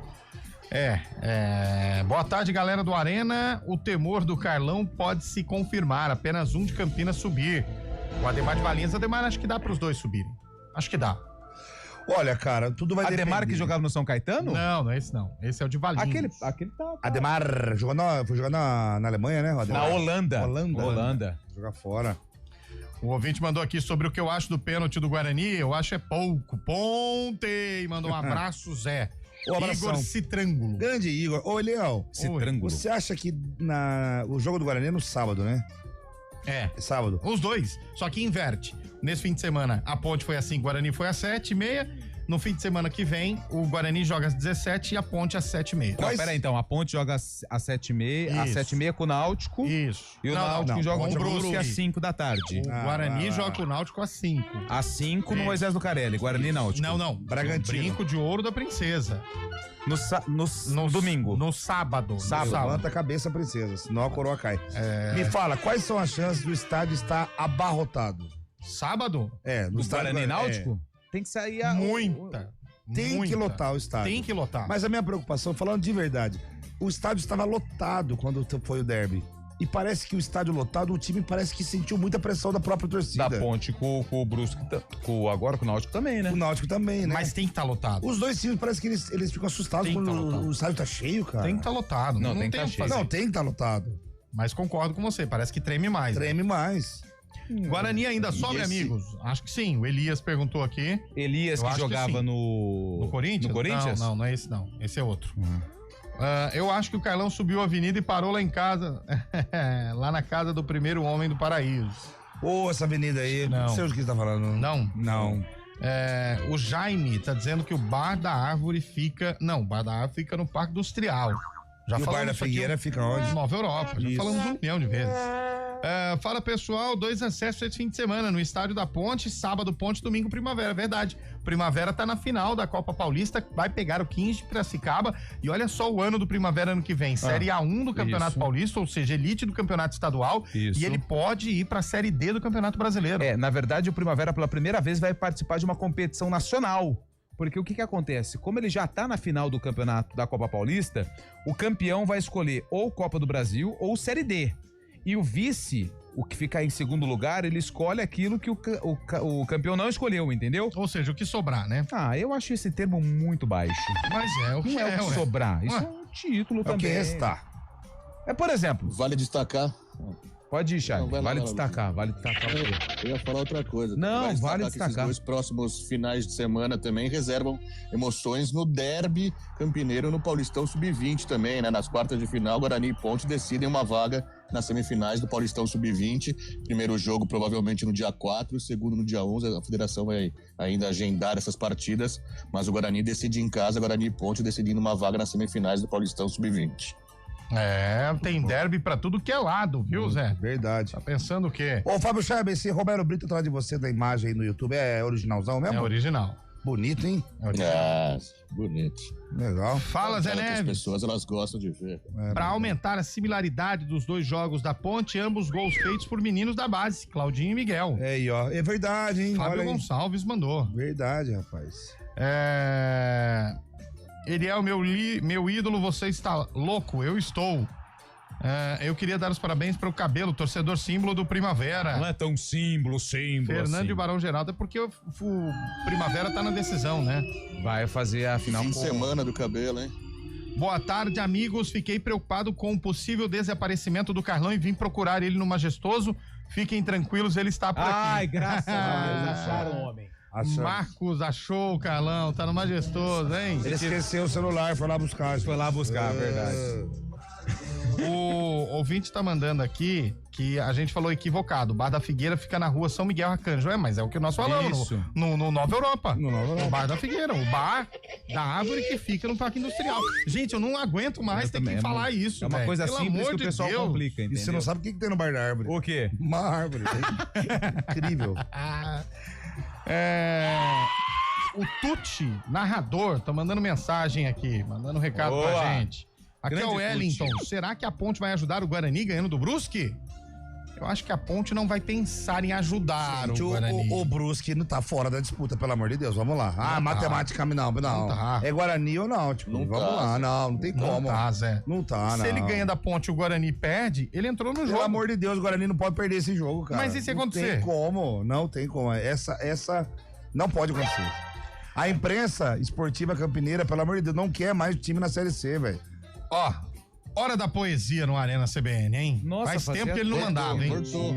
Boa tarde, galera do Arena. O temor do Carlão pode se confirmar, apenas um de Campinas subir. O Ademar de Valinhos, Ademar, acho que dá pros dois subirem. Acho que dá. Olha, cara, tudo vai depender. Ademar que jogava no São Caetano? Não é esse não. Esse é o de Valinhos. Aquele tá. Ademar foi jogar na Alemanha, né? Na Holanda. Holanda. Jogar fora. O ouvinte mandou aqui sobre o que eu acho do pênalti do Guarani. Eu acho é pouco. Ponte! Mandou um abraço, Zé. Igor Citrângulo. Grande Igor. Ô, Leão. Citrângulo. Você acha que o jogo do Guarani é no sábado, né? É. Sábado. Os dois. Só que inverte. Nesse fim de semana, a Ponte foi às 5, Guarani foi às 7h30. No fim de semana que vem, o Guarani joga às 17 e a Ponte às 7h30. Não, peraí, então. A Ponte joga às 7h30, às 7h30 com o Náutico. Isso. E o Náutico joga com o Brusque às 5 da tarde. O Guarani joga com o Náutico às 5. Às 5 no Moisés Lucarelli, Guarani e Náutico. Não. Bragantino. Brinco de ouro da princesa. No domingo. No sábado. Levanta a cabeça, princesa, senão a coroa cai. Me fala, quais são as chances do estádio estar abarrotado? Sábado? No estádio Guarani e Náutico? Tem que sair Muita. Tem que lotar o estádio. Tem que lotar. Mas a minha preocupação, falando de verdade, o estádio estava lotado quando foi o derby. E parece que o estádio lotado, o time parece que sentiu muita pressão da própria torcida. Da Ponte com o Brusque, agora com o Náutico também, né? O Náutico também, né? Mas tem que estar lotado. Os dois times parece que eles ficam assustados quando o estádio tá cheio, cara. Tem que estar lotado. Não tem que estar cheio. Não, tem que estar lotado. Mas concordo com você, parece que treme mais. Treme mais. Guarani ainda sobra, amigos? Acho que sim. O Elias perguntou aqui. Elias que jogava no Corinthians? No Corinthians? Não é esse não. Esse é outro. Eu acho que o Carlão subiu a avenida e parou lá em casa. Lá na casa do primeiro homem do paraíso. Essa avenida aí. Não sei o que você tá falando. Não. O Jaime tá dizendo que o Bar da Árvore fica... Não, o Bar da Árvore fica no Parque Industrial. Já e o Bar da Figueira fica onde? Nova Europa. Já falamos 1 milhão de vezes. Fala pessoal, 2 acessos esse fim de semana no estádio da Ponte, sábado Ponte, domingo Primavera, verdade. Primavera tá na final da Copa Paulista, vai pegar o 15 de Piracicaba e olha só o ano do Primavera ano que vem, Série A1 do Campeonato Paulista, ou seja, elite do Campeonato Estadual e ele pode ir pra Série D do Campeonato Brasileiro. Na verdade o Primavera pela primeira vez vai participar de uma competição nacional. Porque o que acontece? Como ele já tá na final do campeonato da Copa Paulista, o campeão vai escolher ou Copa do Brasil ou Série D. E o vice, o que fica em segundo lugar, ele escolhe aquilo que o campeão não escolheu, entendeu? Ou seja, o que sobrar, né? Eu acho esse termo muito baixo. Mas o que não é o que sobrar. Isso é um título também. O que restar. Por exemplo... Vale destacar... Pode ir, Charles. Vale destacar. Vale destacar. Eu ia falar outra coisa. Não, vale destacar. Que esses 2 próximos finais de semana também reservam emoções no derby campineiro no Paulistão Sub-20 também, né? Nas quartas de final, Guarani e Ponte decidem uma vaga nas semifinais do Paulistão Sub-20. Primeiro jogo provavelmente no dia 4, segundo no dia 11. A federação vai ainda agendar essas partidas, mas o Guarani decide em casa, Guarani e Ponte decidindo uma vaga nas semifinais do Paulistão Sub-20. Tem derby pra tudo que é lado, viu, Zé? Verdade. Tá pensando o quê? Ô, Fábio Chave, esse Roberto Brito atrás de você da imagem aí no YouTube é originalzão mesmo? É original. Bonito, hein? Bonito. Legal. Fala, Zé Neves. As pessoas, elas gostam de ver. Pra aumentar a similaridade dos 2 jogos da Ponte, ambos gols feitos por meninos da base, Claudinho e Miguel. Aí, ó. É verdade, hein? Fábio Gonçalves mandou. Verdade, rapaz. Ele é o meu ídolo, você está louco, eu estou. Eu queria dar os parabéns para o Cabelo, torcedor símbolo do Primavera. Não é tão símbolo Fernando assim. e Barão Geraldo, é porque o Primavera tá na decisão, né? Vai fazer a final. Fim de semana do Cabelo, hein? Boa tarde, amigos. Fiquei preocupado com o possível desaparecimento do Carlão e vim procurar ele no Majestoso. Fiquem tranquilos, ele está por aqui. Ai, graças a Deus, acharam o homem. Marcos achou o Carlão, tá no Majestoso, hein? Ele esqueceu o celular, foi lá buscar. Verdade. O ouvinte tá mandando aqui que a gente falou equivocado. O Bar da Figueira fica na rua São Miguel Arcanjo. Mas é o que nós falamos. Isso. No Nova Europa. O Bar da Figueira. O Bar da Árvore que fica no Parque Industrial. Gente, eu não aguento mais ter que falar isso. É uma coisa Pelo simples amor que o pessoal complica, entendeu? E você não sabe o que tem no Bar da Árvore? O quê? Uma árvore. Incrível. O Tuti, narrador, tá mandando mensagem aqui, mandando recado pra gente. Aqui é o Wellington. Será que a Ponte vai ajudar o Guarani ganhando do Brusque? Eu acho que a Ponte não vai pensar em ajudar o Guarani. O Brusque não tá fora da disputa, pelo amor de Deus. Vamos lá. Não matemática não. Tá. É Guarani ou não? Tipo, vamos lá. Não tem como. Não tá, Zé. Não tá, não. Se ele ganha da Ponte e o Guarani perde, ele entrou no jogo. Pelo amor de Deus, o Guarani não pode perder esse jogo, cara. Mas e se acontecer? Não tem como. Essa Não pode acontecer. A imprensa esportiva campineira, pelo amor de Deus, não quer mais time na Série C, velho. Ó, hora da poesia no Arena CBN, hein? Nossa, faz tempo que ele não mandava, hein? Cortou.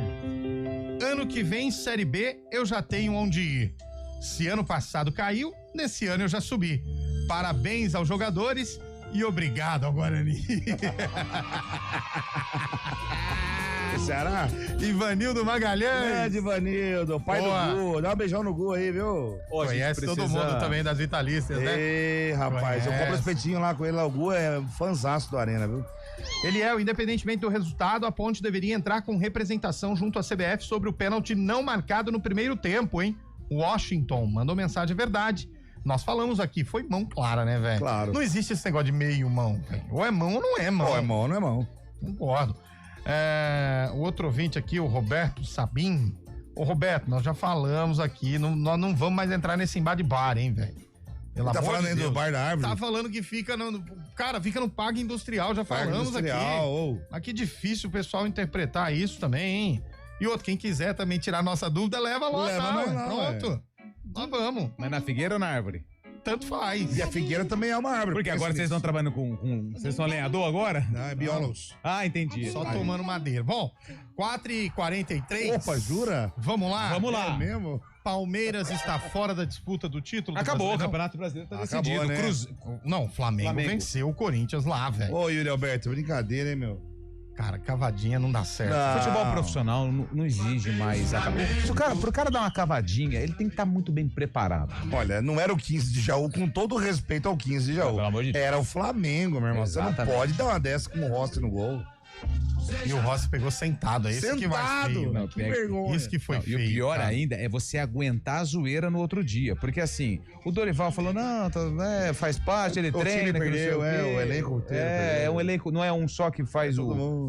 Ano que vem, Série B, eu já tenho onde ir. Se ano passado caiu, nesse ano eu já subi. Parabéns aos jogadores e obrigado ao Guarani. Ceará? Ivanildo Magalhães. Grande Ivanildo, pai do Gu. Dá um beijão no Gu aí, viu? Conhece todo mundo também das vitalícias, né? Ei, rapaz, eu compro espetinho lá com ele lá. O Gu é fãzaço do Arena, viu? Independentemente do resultado, a Ponte deveria entrar com representação junto à CBF sobre o pênalti não marcado no primeiro tempo, hein? Washington mandou mensagem, verdade. Nós falamos aqui, foi mão clara, né, velho? Claro. Não existe esse negócio de meio mão, velho. Ou é mão ou não é mão. Ou é mão ou não é mão. Concordo. O outro ouvinte aqui, o Roberto Sabim. Ô, Roberto, nós já falamos aqui, nós não vamos mais entrar nesse embate de bar, hein, velho? Tá falando aí do bar da árvore? Tá falando que fica no... Cara, fica no Parque Industrial, já falamos aqui. Mas que difícil o pessoal interpretar isso também, hein? E outro, quem quiser também tirar nossa dúvida, leva lá. Pronto. Nós vamos. Mas na figueira ou na árvore? Tanto faz. E a figueira também é uma árvore. Porque agora vocês estão trabalhando com... Vocês são lenhador agora? Não, é biólogos. Ah, entendi. Só tomando madeira. Bom, 4h43. Opa, jura? Vamos lá? Vamos lá. É mesmo? Palmeiras está fora da disputa do título. Acabou, o Campeonato Brasileiro tá decidido. Né? Não, Flamengo venceu o Corinthians lá, velho. Ô, Yuri Alberto, brincadeira, hein, meu? Cara, cavadinha não dá certo. Futebol profissional não exige mais a cavadinha. Pro cara dar uma cavadinha, ele tem que estar muito bem preparado. Olha, não era o 15 de Jaú, com todo respeito ao 15 de Jaú. Pelo amor de Deus. Era o Flamengo, meu irmão. Exatamente. Você não pode dar uma dessa com o Rossi no gol. E o Rossi pegou sentado. Esse que vai feio. Não, que vergonha. Isso que foi não, feio. E o pior cara. ainda é você aguentar a zoeira no outro dia. Porque assim, o Dorival falou, não, faz parte, ele treina. Time perdeu, o elenco inteiro. É um elenco, não é um só que faz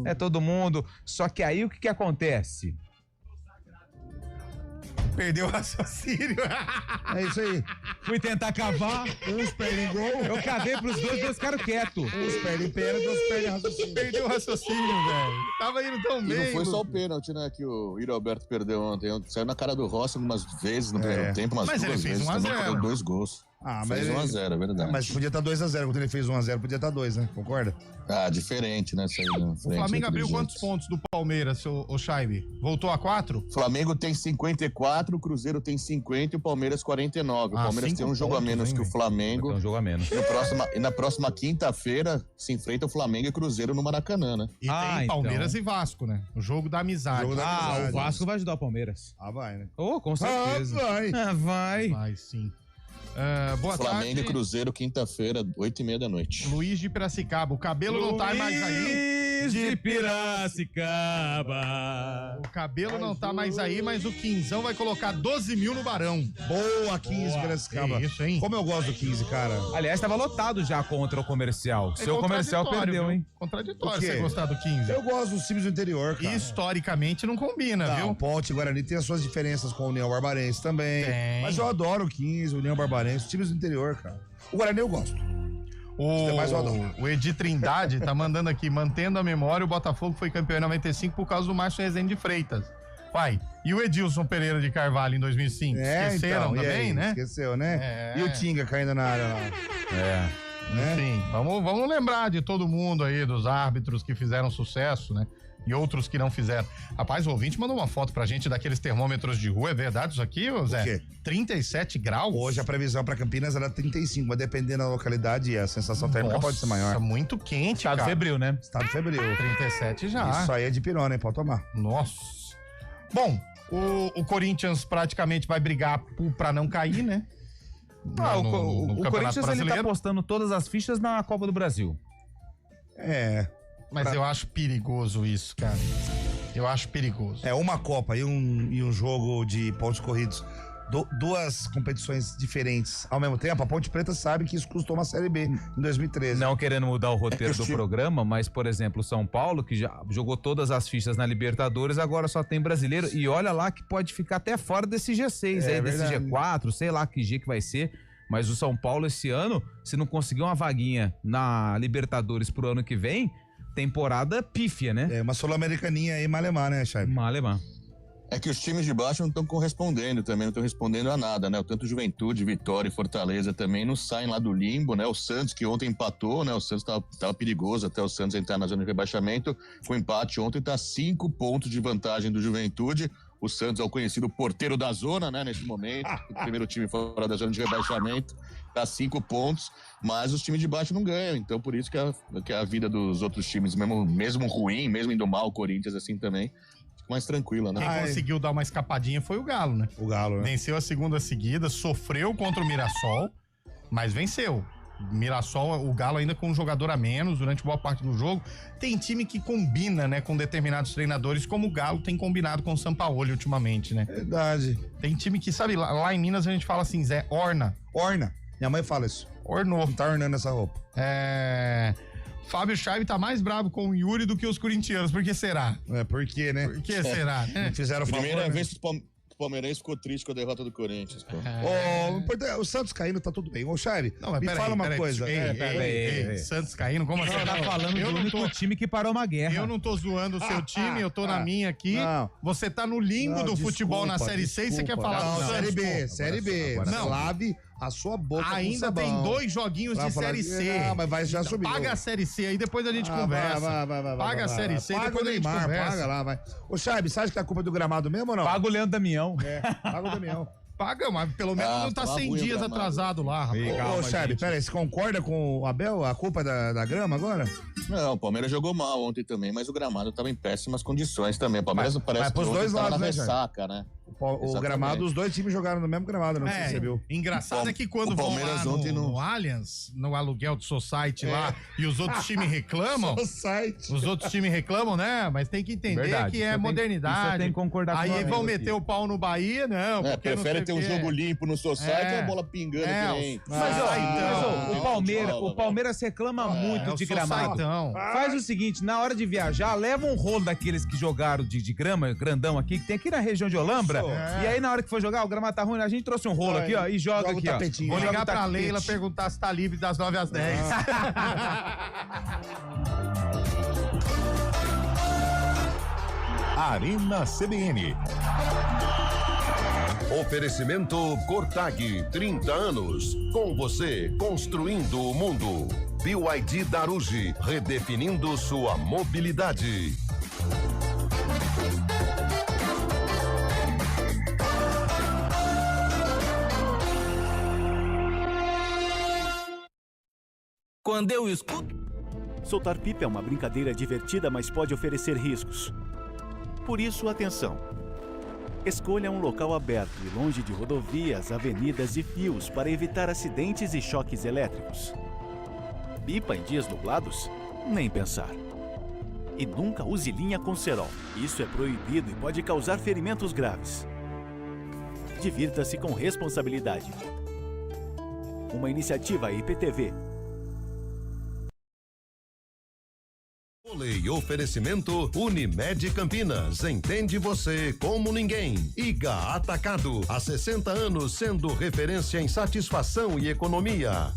É todo mundo. Só que aí o que acontece? Perdeu o raciocínio. É isso aí. Fui tentar cavar. Uns perdem gol. Eu cavei pros dois ficaram quietos. Uns perdem pênalti, outros perdem raciocínio. Perdeu o raciocínio, velho. Tava indo tão bem. E não foi só o pênalti, né, que o Yuri Alberto perdeu ontem. Saiu na cara do Rossi algumas vezes no primeiro tempo, umas Mas duas ele fez vezes. 1 a 0. Também perdeu 2 gols. Ah, fez 1-0, é verdade. Mas podia estar 2-0. Quando ele fez 1-0, podia estar 2, né? Concorda? Ah, diferente, né? O Flamengo abriu quantos pontos do Palmeiras, o Chaibe? Voltou a 4? O Flamengo tem 54, o Cruzeiro tem 50 e o Palmeiras 49. O Palmeiras tem um jogo a menos que o Flamengo. Tem um jogo a menos. E na próxima quinta-feira se enfrenta o Flamengo e Cruzeiro no Maracanã, né? E tem Palmeiras e Vasco, né? O jogo da amizade. O Vasco vai ajudar o Palmeiras. Ah, vai, né? Oh, com certeza. Vai. Vai, sim. Boa Flamengo tarde. e Cruzeiro, quinta-feira, 8h30 da noite. Luiz de Piracicaba. O cabelo não tá mais aí. Luiz de Piracicaba. O cabelo não tá mais aí, mas o Quinzão vai colocar 12 mil no Barão. Boa, 15, Piracicaba. Que isso, hein? Como eu gosto do 15, cara. Aliás, tava lotado já contra o comercial. Seu comercial perdeu, viu? hein? Contraditório você gostar do 15. Eu gosto dos times do interior, cara. Historicamente não combina, viu? Ponte e Guarani tem as suas diferenças com o União Barbarense também. Tem. Mas eu adoro o 15, o União Barbarense, os times do interior, cara. O Guarani eu gosto. O Edi Trindade tá mandando aqui, mantendo a memória, o Botafogo foi campeão em 95 por causa do Márcio Rezende de Freitas. Vai. E o Edilson Pereira de Carvalho em 2005? Esqueceram então, também, aí, né? Esqueceu, né? E o Tinga caindo na área lá. Né? Enfim, vamos lembrar de todo mundo aí, dos árbitros que fizeram sucesso, né? E outros que não fizeram. Rapaz, o ouvinte mandou uma foto pra gente daqueles termômetros de rua. É verdade isso aqui, Zé? O quê? 37 graus? Hoje a previsão pra Campinas era 35, mas dependendo da localidade, a sensação térmica pode ser maior. Muito quente, Estado cara. febril, né? Estado febril. 37 já. Isso aí é de pirona, hein? Pode tomar. Nossa. Bom, o Corinthians praticamente vai brigar pra não cair, né? O Corinthians ele tá apostando todas as fichas na Copa do Brasil. Mas eu acho perigoso isso, cara. Eu acho perigoso. É uma Copa e um jogo de pontos corridos. Duas competições diferentes ao mesmo tempo. A Ponte Preta sabe que isso custou uma Série B em 2013. Não querendo mudar o roteiro do programa, mas, por exemplo, o São Paulo, que já jogou todas as fichas na Libertadores, agora só tem brasileiro. E olha lá que pode ficar até fora desse G6 aí, desse G4, sei lá que G que vai ser. Mas o São Paulo esse ano, se não conseguir uma vaguinha na Libertadores pro ano que vem, temporada pífia, né? É uma sul-americaninha aí, malemar, né, Chay? Malemar. É que os times de baixo não estão correspondendo também, não estão respondendo a nada, né? Tanto Juventude, Vitória e Fortaleza também não saem lá do limbo, né? O Santos, que ontem empatou, né? O Santos estava perigoso até o Santos entrar na zona de rebaixamento. Com o empate ontem, está 5 pontos de vantagem do Juventude. O Santos é o conhecido porteiro da zona, né? Nesse momento, o primeiro time fora da zona de rebaixamento, está 5 pontos, mas os times de baixo não ganham. Então, por isso que a vida dos outros times, mesmo ruim, mesmo indo mal, o Corinthians assim também, mais tranquila, né? Quem conseguiu dar uma escapadinha foi o Galo, né? O Galo, né? Venceu a segunda seguida, sofreu contra o Mirassol, mas venceu. Mirassol, o Galo ainda com um jogador a menos durante boa parte do jogo. Tem time que combina, né, com determinados treinadores, como o Galo tem combinado com o Sampaoli ultimamente, né? Verdade. Tem time que, sabe, lá em Minas a gente fala assim, Zé, orna. Orna. Minha mãe fala isso. Ornou. Não tá ornando essa roupa. Fábio Scheibe tá mais bravo com o Yuri do que os corintianos. Por que será? Por quê, né? Por que será? Não fizeram favor, Primeira né? vez que o palmeirense ficou triste com a derrota do Corinthians, pô. O Santos caindo, tá tudo bem. Ô, Scheibe, me pera fala aí, uma pera aí. coisa. Ei, Santos caindo? Como assim? Você tá falando do único time que parou uma guerra. Eu não tô zoando o seu time, eu tô na minha aqui. Não. Você tá no limbo do futebol na Série C e você quer falar do Santos? Série B. Não. Lave a sua boca com Ainda sabão. tem 2 joguinhos de Série C. Não, mas já subiu. Paga a Série C, aí depois a gente conversa. Paga a Série C, paga depois o a gente Neymar, conversa. paga lá, vai. Ô, Scheibe, você acha que a culpa é do gramado mesmo ou não? Paga o Leandro Damião. Paga o Damião. Paga, mas pelo menos não tá 100 dias atrasado lá, rapaz. Ô, Scheibe, peraí, você concorda com o Abel? A culpa é da grama agora? Não, o Palmeiras jogou mal ontem também, mas o gramado estava em péssimas condições também. O Palmeiras parece mas pros que dois ontem tava lados, na né, ressaca, né? O gramado, os dois times jogaram no mesmo gramado, não sei se você viu. Engraçado é que quando vão lá no Allianz, no aluguel do Society lá, e os outros times reclamam. Os outros times reclamam, né? Mas tem que entender que é modernidade. Você tem que concordar com Aí vão meter o pau no Bahia, não. Prefere ter um jogo limpo no Society ou a bola pingando que nem... O Palmeiras reclama muito de gramado. Faz o seguinte, na hora de viajar, leva um rolo daqueles que jogaram de grama, grandão aqui, que tem aqui na região de Olambra. E aí, na hora que for jogar, o gramado tá ruim, a gente trouxe um rolo aqui, ó, e joga aqui, ó. Vou ligar pra Leila perguntar se tá livre das 9 às 10. Arena CBN. Oferecimento Cortag, 30 anos. Com você, construindo o mundo. BYD Darugi, redefinindo sua mobilidade. Quando eu escuto... Soltar pipa é uma brincadeira divertida, mas pode oferecer riscos. Por isso, atenção. Escolha um local aberto e longe de rodovias, avenidas e fios para evitar acidentes e choques elétricos. Pipa em dias nublados? Nem pensar. E nunca use linha com cerol. Isso é proibido e pode causar ferimentos graves. Divirta-se com responsabilidade. Uma iniciativa IPTV. Olê, oferecimento Unimed Campinas. Entende você como ninguém. Iga Atacado. Há 60 anos sendo referência em satisfação e economia.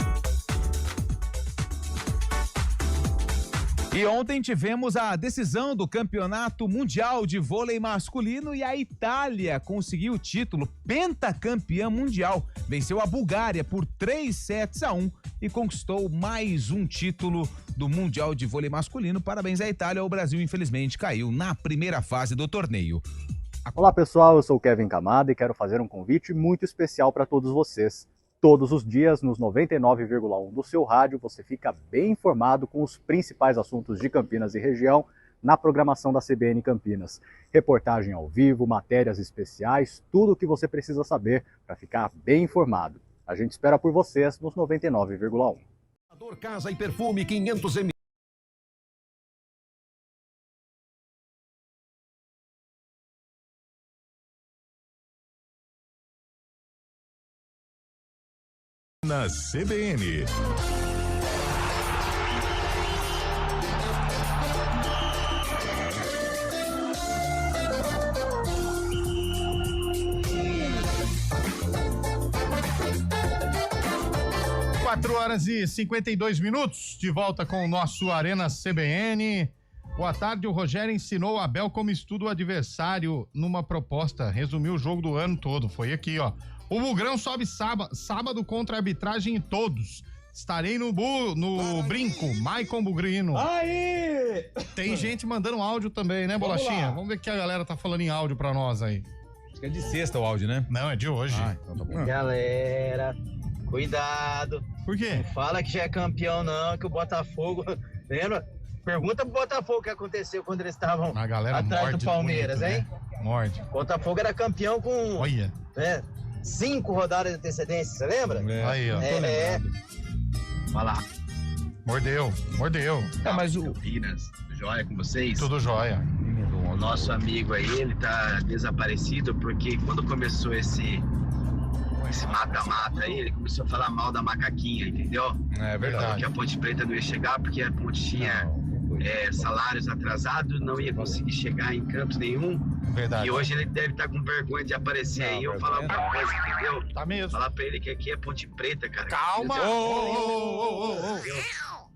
E ontem tivemos a decisão do Campeonato Mundial de Vôlei Masculino e a Itália conseguiu o título pentacampeã mundial. Venceu a Bulgária por 3-1 e conquistou mais um título do Mundial de Vôlei Masculino. Parabéns à Itália. O Brasil, infelizmente, caiu na primeira fase do torneio. Olá, pessoal. Eu sou o Kevin Camada e quero fazer um convite muito especial para todos vocês. Todos os dias, nos 99,1 do seu rádio, você fica bem informado com os principais assuntos de Campinas e região na programação da CBN Campinas. Reportagem ao vivo, matérias especiais, tudo o que você precisa saber para ficar bem informado. A gente espera por vocês nos 99,1. Casa e Perfume 500 ml. Na CBN. Quatro horas e 52 minutos, de volta com o nosso Arena CBN. Boa tarde, o Rogério ensinou o Abel como estuda o adversário numa proposta, resumiu o jogo do ano todo, foi aqui, ó. O Bugrão sobe sábado contra a arbitragem em todos. Estarei no brinco, Maicon Bugrino. Aí! Tem gente mandando áudio também, né, Bolachinha? Vamos ver o que a galera tá falando em áudio pra nós aí. Acho que é de sexta o áudio, né? Não, é de hoje. Então tá bom. Galera, cuidado. Por quê? Não fala que já é campeão, não, que o Botafogo. Lembra? Pergunta pro Botafogo o que aconteceu quando eles estavam atrás do Palmeiras, bonito, hein? Né? Morde. O Botafogo era campeão com. Olha. 5 rodadas de antecedência, você lembra? Aí, ó. Vai lá. Mordeu. Mas o Campinas, tudo jóia com vocês? Tudo jóia. O nosso amigo aí, ele tá desaparecido porque quando começou esse mata-mata aí, ele começou a falar mal da macaquinha, entendeu? É verdade. Falou que a Ponte Preta não ia chegar porque a Ponte tinha salários atrasados, não ia conseguir chegar em canto nenhum. Verdade. E hoje ele deve estar com vergonha de aparecer aí ou falar alguma coisa, entendeu? Tá mesmo. Falar pra ele que aqui é Ponte Preta, cara. Calma!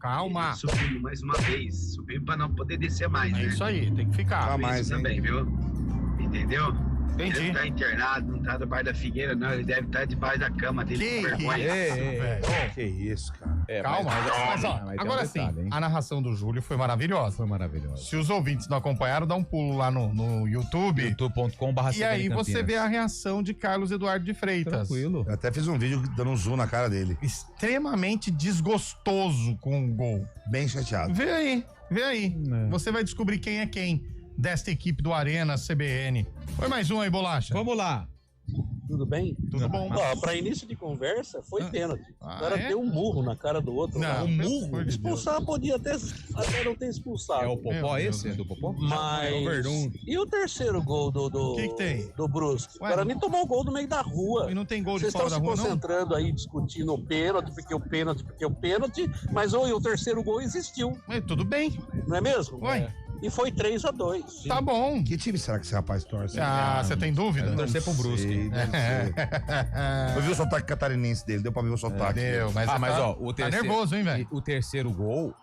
Calma! Subimos mais uma vez. Subimos pra não poder descer mais, né? É isso aí, tem que ficar. Isso também, viu? Entendeu? Entendi. Ele tá internado, não tá debaixo da figueira, não. Ele deve estar debaixo da cama dele com vergonha. Que isso, cara. Calma, mas ó, agora sim, a narração do Júlio foi maravilhosa. Se os ouvintes não acompanharam, dá um pulo lá no YouTube. youtube.com/CBN E aí Campinas. você vê a reação de Carlos Eduardo de Freitas. Tranquilo. Eu até fiz um vídeo dando um zoom na cara dele. Extremamente desgostoso com o gol. Bem chateado. Vê aí. Você vai descobrir quem é quem desta equipe do Arena CBN. Foi mais um aí, Bolacha. Vamos lá. Tudo bem? Tudo bom. Ó, pra início de conversa, foi pênalti. O cara deu um murro na cara do outro. Não, um murro? Expulsar podia até não ter expulsado. É o Popó esse? É do Popó? Mas... É o Verdun. E o terceiro gol do que tem? Do Brusque? O cara nem tomou o gol no meio da rua. E não tem gol de fora da rua, não? Vocês estão se concentrando aí, discutindo o pênalti, porque o pênalti, mas o terceiro gol existiu. Mas tudo bem. Não é mesmo? Ué. E foi 3-2. Tá bom. Que time será que esse rapaz torce? Você tem dúvida? Torcer pro Brusque. Eu vi o sotaque catarinense dele, deu pra ver o sotaque. Deu, mas ó, o terceiro, tá nervoso, hein, velho? O terceiro gol,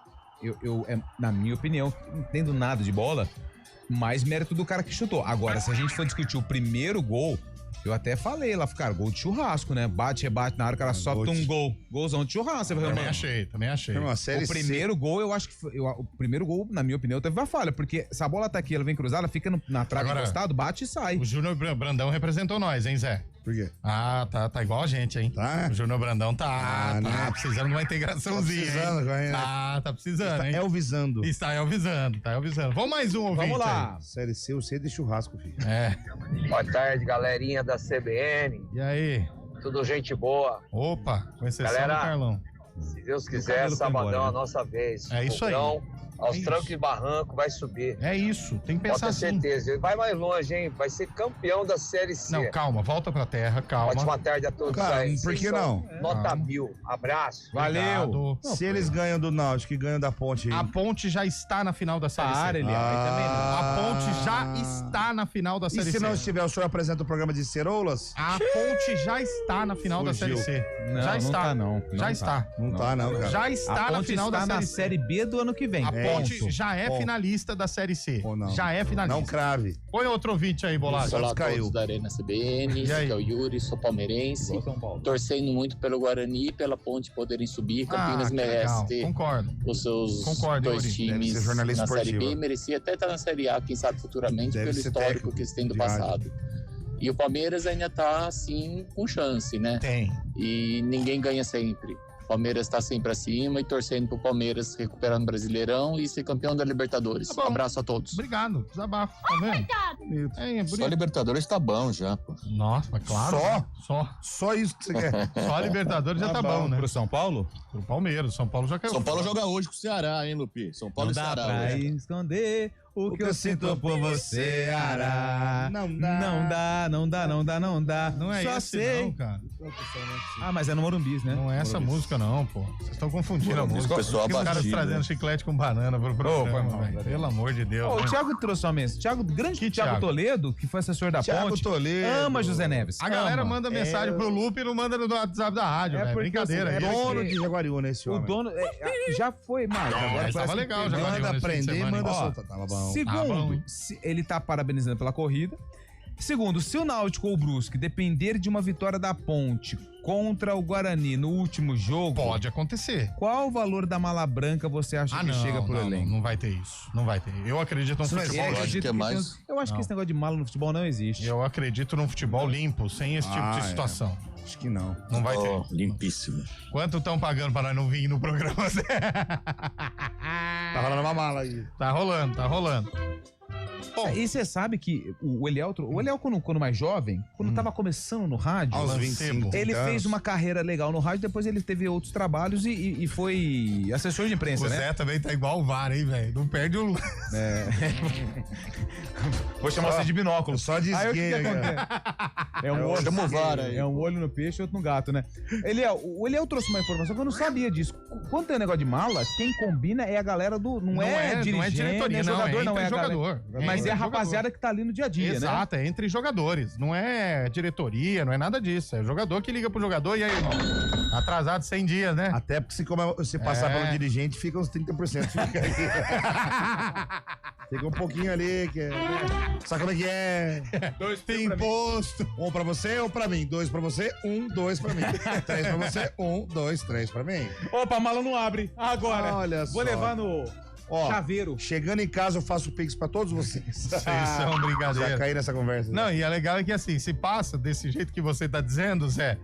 na minha opinião, não entendo nada de bola, mais mérito do cara que chutou. Agora, se a gente for discutir o primeiro gol, eu até falei lá, cara, gol de churrasco, né? Bate, rebate na hora, o cara solta um gol. Golzão de churrasco. Também achei. O primeiro gol, eu acho que o primeiro gol, na minha opinião, teve uma falha, porque se a bola tá aqui, ela vem cruzada, ela fica na trave encostado, bate e sai. O Júnior Brandão representou nós, hein, Zé? Por quê? Tá igual a gente, hein? Tá? O Júnior Brandão tá precisando de uma integraçãozinha. Tá precisando, hein? Está elvisando. Vamos mais um ouvinte. Vamos lá. Série C, eu sei de churrasco, filho. Boa tarde, galerinha da CBN. E aí? Tudo gente boa. Opa, com exceção Galera, do Carlão. Se Deus quiser, sabadão a nossa vez. É isso aí. Aos trancos e barranco vai subir. É isso, tem que pensar assim. Pode ter certeza. Vai mais longe, hein? Vai ser campeão da Série C. Não, calma, volta pra terra, calma. Ótima tarde a todos. Cara, aí. por que não? Nota 1000. Abraço. Valeu. Se eles ganham do Náutico e ganham da Ponte... A Ponte já está na final da Série C. Aí também não. A Ponte já está na final da Série C. E se não estiver, o senhor apresenta o programa de Ceroulas? A Ponte já está na final da Série C. Não, já está. Não está. Não tá, não, cara. Já está na final da Série C. Série B do ano que vem. A Ponte já é finalista da Série C. Já é finalista. Não crave. Põe outro ouvinte aí, Bolado. Olá a todos da Arena CBN, esse é o Yuri, sou palmeirense, torcendo muito pelo Guarani e pela Ponte poderem subir. Campinas merece ter os seus dois times na Série B, merecia até estar na Série A, quem sabe futuramente, pelo histórico que eles têm do passado. E o Palmeiras ainda tá, assim, com chance, né? Tem. E ninguém ganha sempre. O Palmeiras está sempre acima e torcendo pro Palmeiras recuperar no Brasileirão e ser campeão da Libertadores. Tá bom. Abraço a todos. Obrigado. Desabafo, tá vendo? Só Libertadores tá bom já, pô. Nossa, mas claro. Só isso que você quer. Só a Libertadores já tá bom, né? Pro São Paulo? Pro Palmeiras. São Paulo já caiu. São Paulo joga hoje com o Ceará, hein, Lupi? São Paulo Não e dá Ceará. pra hoje. esconder O que eu sinto por você, Ceará. Não dá. Não é Só esse sei. não, cara. Ah, mas é no Morumbis, né? Não é essa música não, pô. Vocês estão confundindo a música. O pessoal Os caras abaixo, trazendo né? chiclete com banana pro programa, velho. Pelo amor de Deus. Ô, o né? Thiago trouxe uma mensagem. Grande Thiago Toledo, que foi assessor da Thiago Ponte. Toledo. Ama José Neves. A galera ama. manda mensagem pro Lupe e não manda no WhatsApp da rádio, velho. Brincadeira. assim, Ele Dono de Jaguariúna, esse O homem. dono já foi mais. Agora tava parece legal, que já Manda aprender, manda Ó, soltar. Tava bom. Segundo, ele tá parabenizando pela corrida. Segundo, se o Náutico ou o Brusque depender de uma vitória da Ponte contra o Guarani no último jogo... Pode acontecer. Qual o valor da mala branca você acha que chega pro elenco? Não vai ter isso. Não vai ter. Eu acredito no futebol. Eu acho que é mais... Eu acho que esse negócio de mala no futebol não existe. Eu acredito num futebol limpo, sem esse tipo de situação. Acho que não. Não vai ter. Limpíssimo. Quanto estão pagando pra nós não vir no programa? Tá rolando uma mala aí. Tá rolando. Bom, e você sabe que o Eliel, quando mais jovem, quando tava começando no rádio, aos 25, ele anos. fez uma carreira legal no rádio, depois ele teve outros trabalhos e foi assessor de imprensa, O né? Zé também tá igual o VAR, hein, velho? Não perde o... Vou chamar você de binóculo. Só de Aí o que esgueia, É um olho. Chama o VAR aí. É um olho no peixe e outro no gato, né? O Eliel trouxe uma informação que eu não sabia disso. Quando tem um negócio de mala, quem combina é a galera do... Não é dirigente, diretoria, jogador, não é jogador. Mas é a rapaziada que tá ali no dia a dia, né? Exato, é entre jogadores. Não é diretoria, não é nada disso. É o jogador que liga pro jogador e aí, irmão, atrasado 100 dias, né? Até porque se passar pelo dirigente, fica uns 30%. Fica ali. Fica um pouquinho ali, que é... Sabe como é que é? Tem imposto. Um pra você, um pra mim. 2 pra você, 1, 2 pra mim. 3 pra você, 1, 2, 3 pra mim. Opa, a mala não abre. Agora. Olha Vou só. levar no... chaveiro. Chegando em casa, eu faço o Pix pra todos vocês. Vocês são brincadeira. Já caí nessa conversa. Não, e é legal que assim, se passa desse jeito que você tá dizendo, Zé,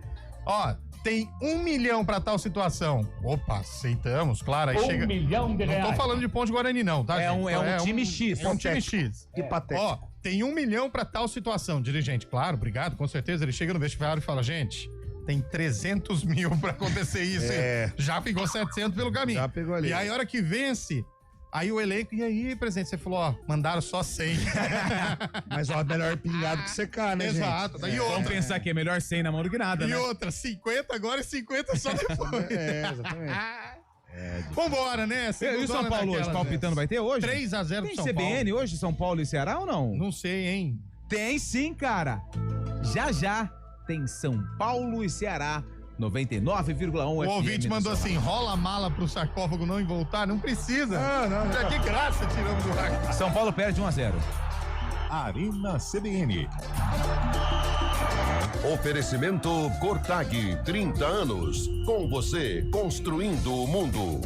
ó, tem 1 milhão pra tal situação. Opa, aceitamos, claro. Aí chega. 1 milhão de reais. Não tô falando de Ponte Guarani, não, tá? É gente? um time X. É um time X. Que patético. Ó, tem 1 milhão pra tal situação. Dirigente, claro, obrigado, com certeza. Ele chega no vestiário e fala, gente, tem 300 mil pra acontecer isso. Já pegou 700 pelo caminho. Já pegou ali. E aí, a hora que vence, aí o elenco, e aí, presidente, você falou, ó, mandaram só 100. Mas ó, melhor pingado que secar, né, Exato. gente? E outra, Vamos pensar que é melhor 100 na mão do que nada, né? e outra, 50 agora e 50 só depois. Exatamente. Vambora, né? E o Segundona São Paulo hoje, daquelas, palpitando, vai ter hoje? 3-0 Tem pro São CBN Paulo. hoje, São Paulo e Ceará ou não? Não sei, hein? Tem sim, cara. Já tem São Paulo e Ceará. 99,1 O ouvinte mandou assim, rola a mala pro sarcófago não voltar? Não precisa. Não. Já que graça tiramos do ar. São Paulo perde 1-0. Arena CBN. Oferecimento Cortag, 30 anos. Com você, construindo o mundo.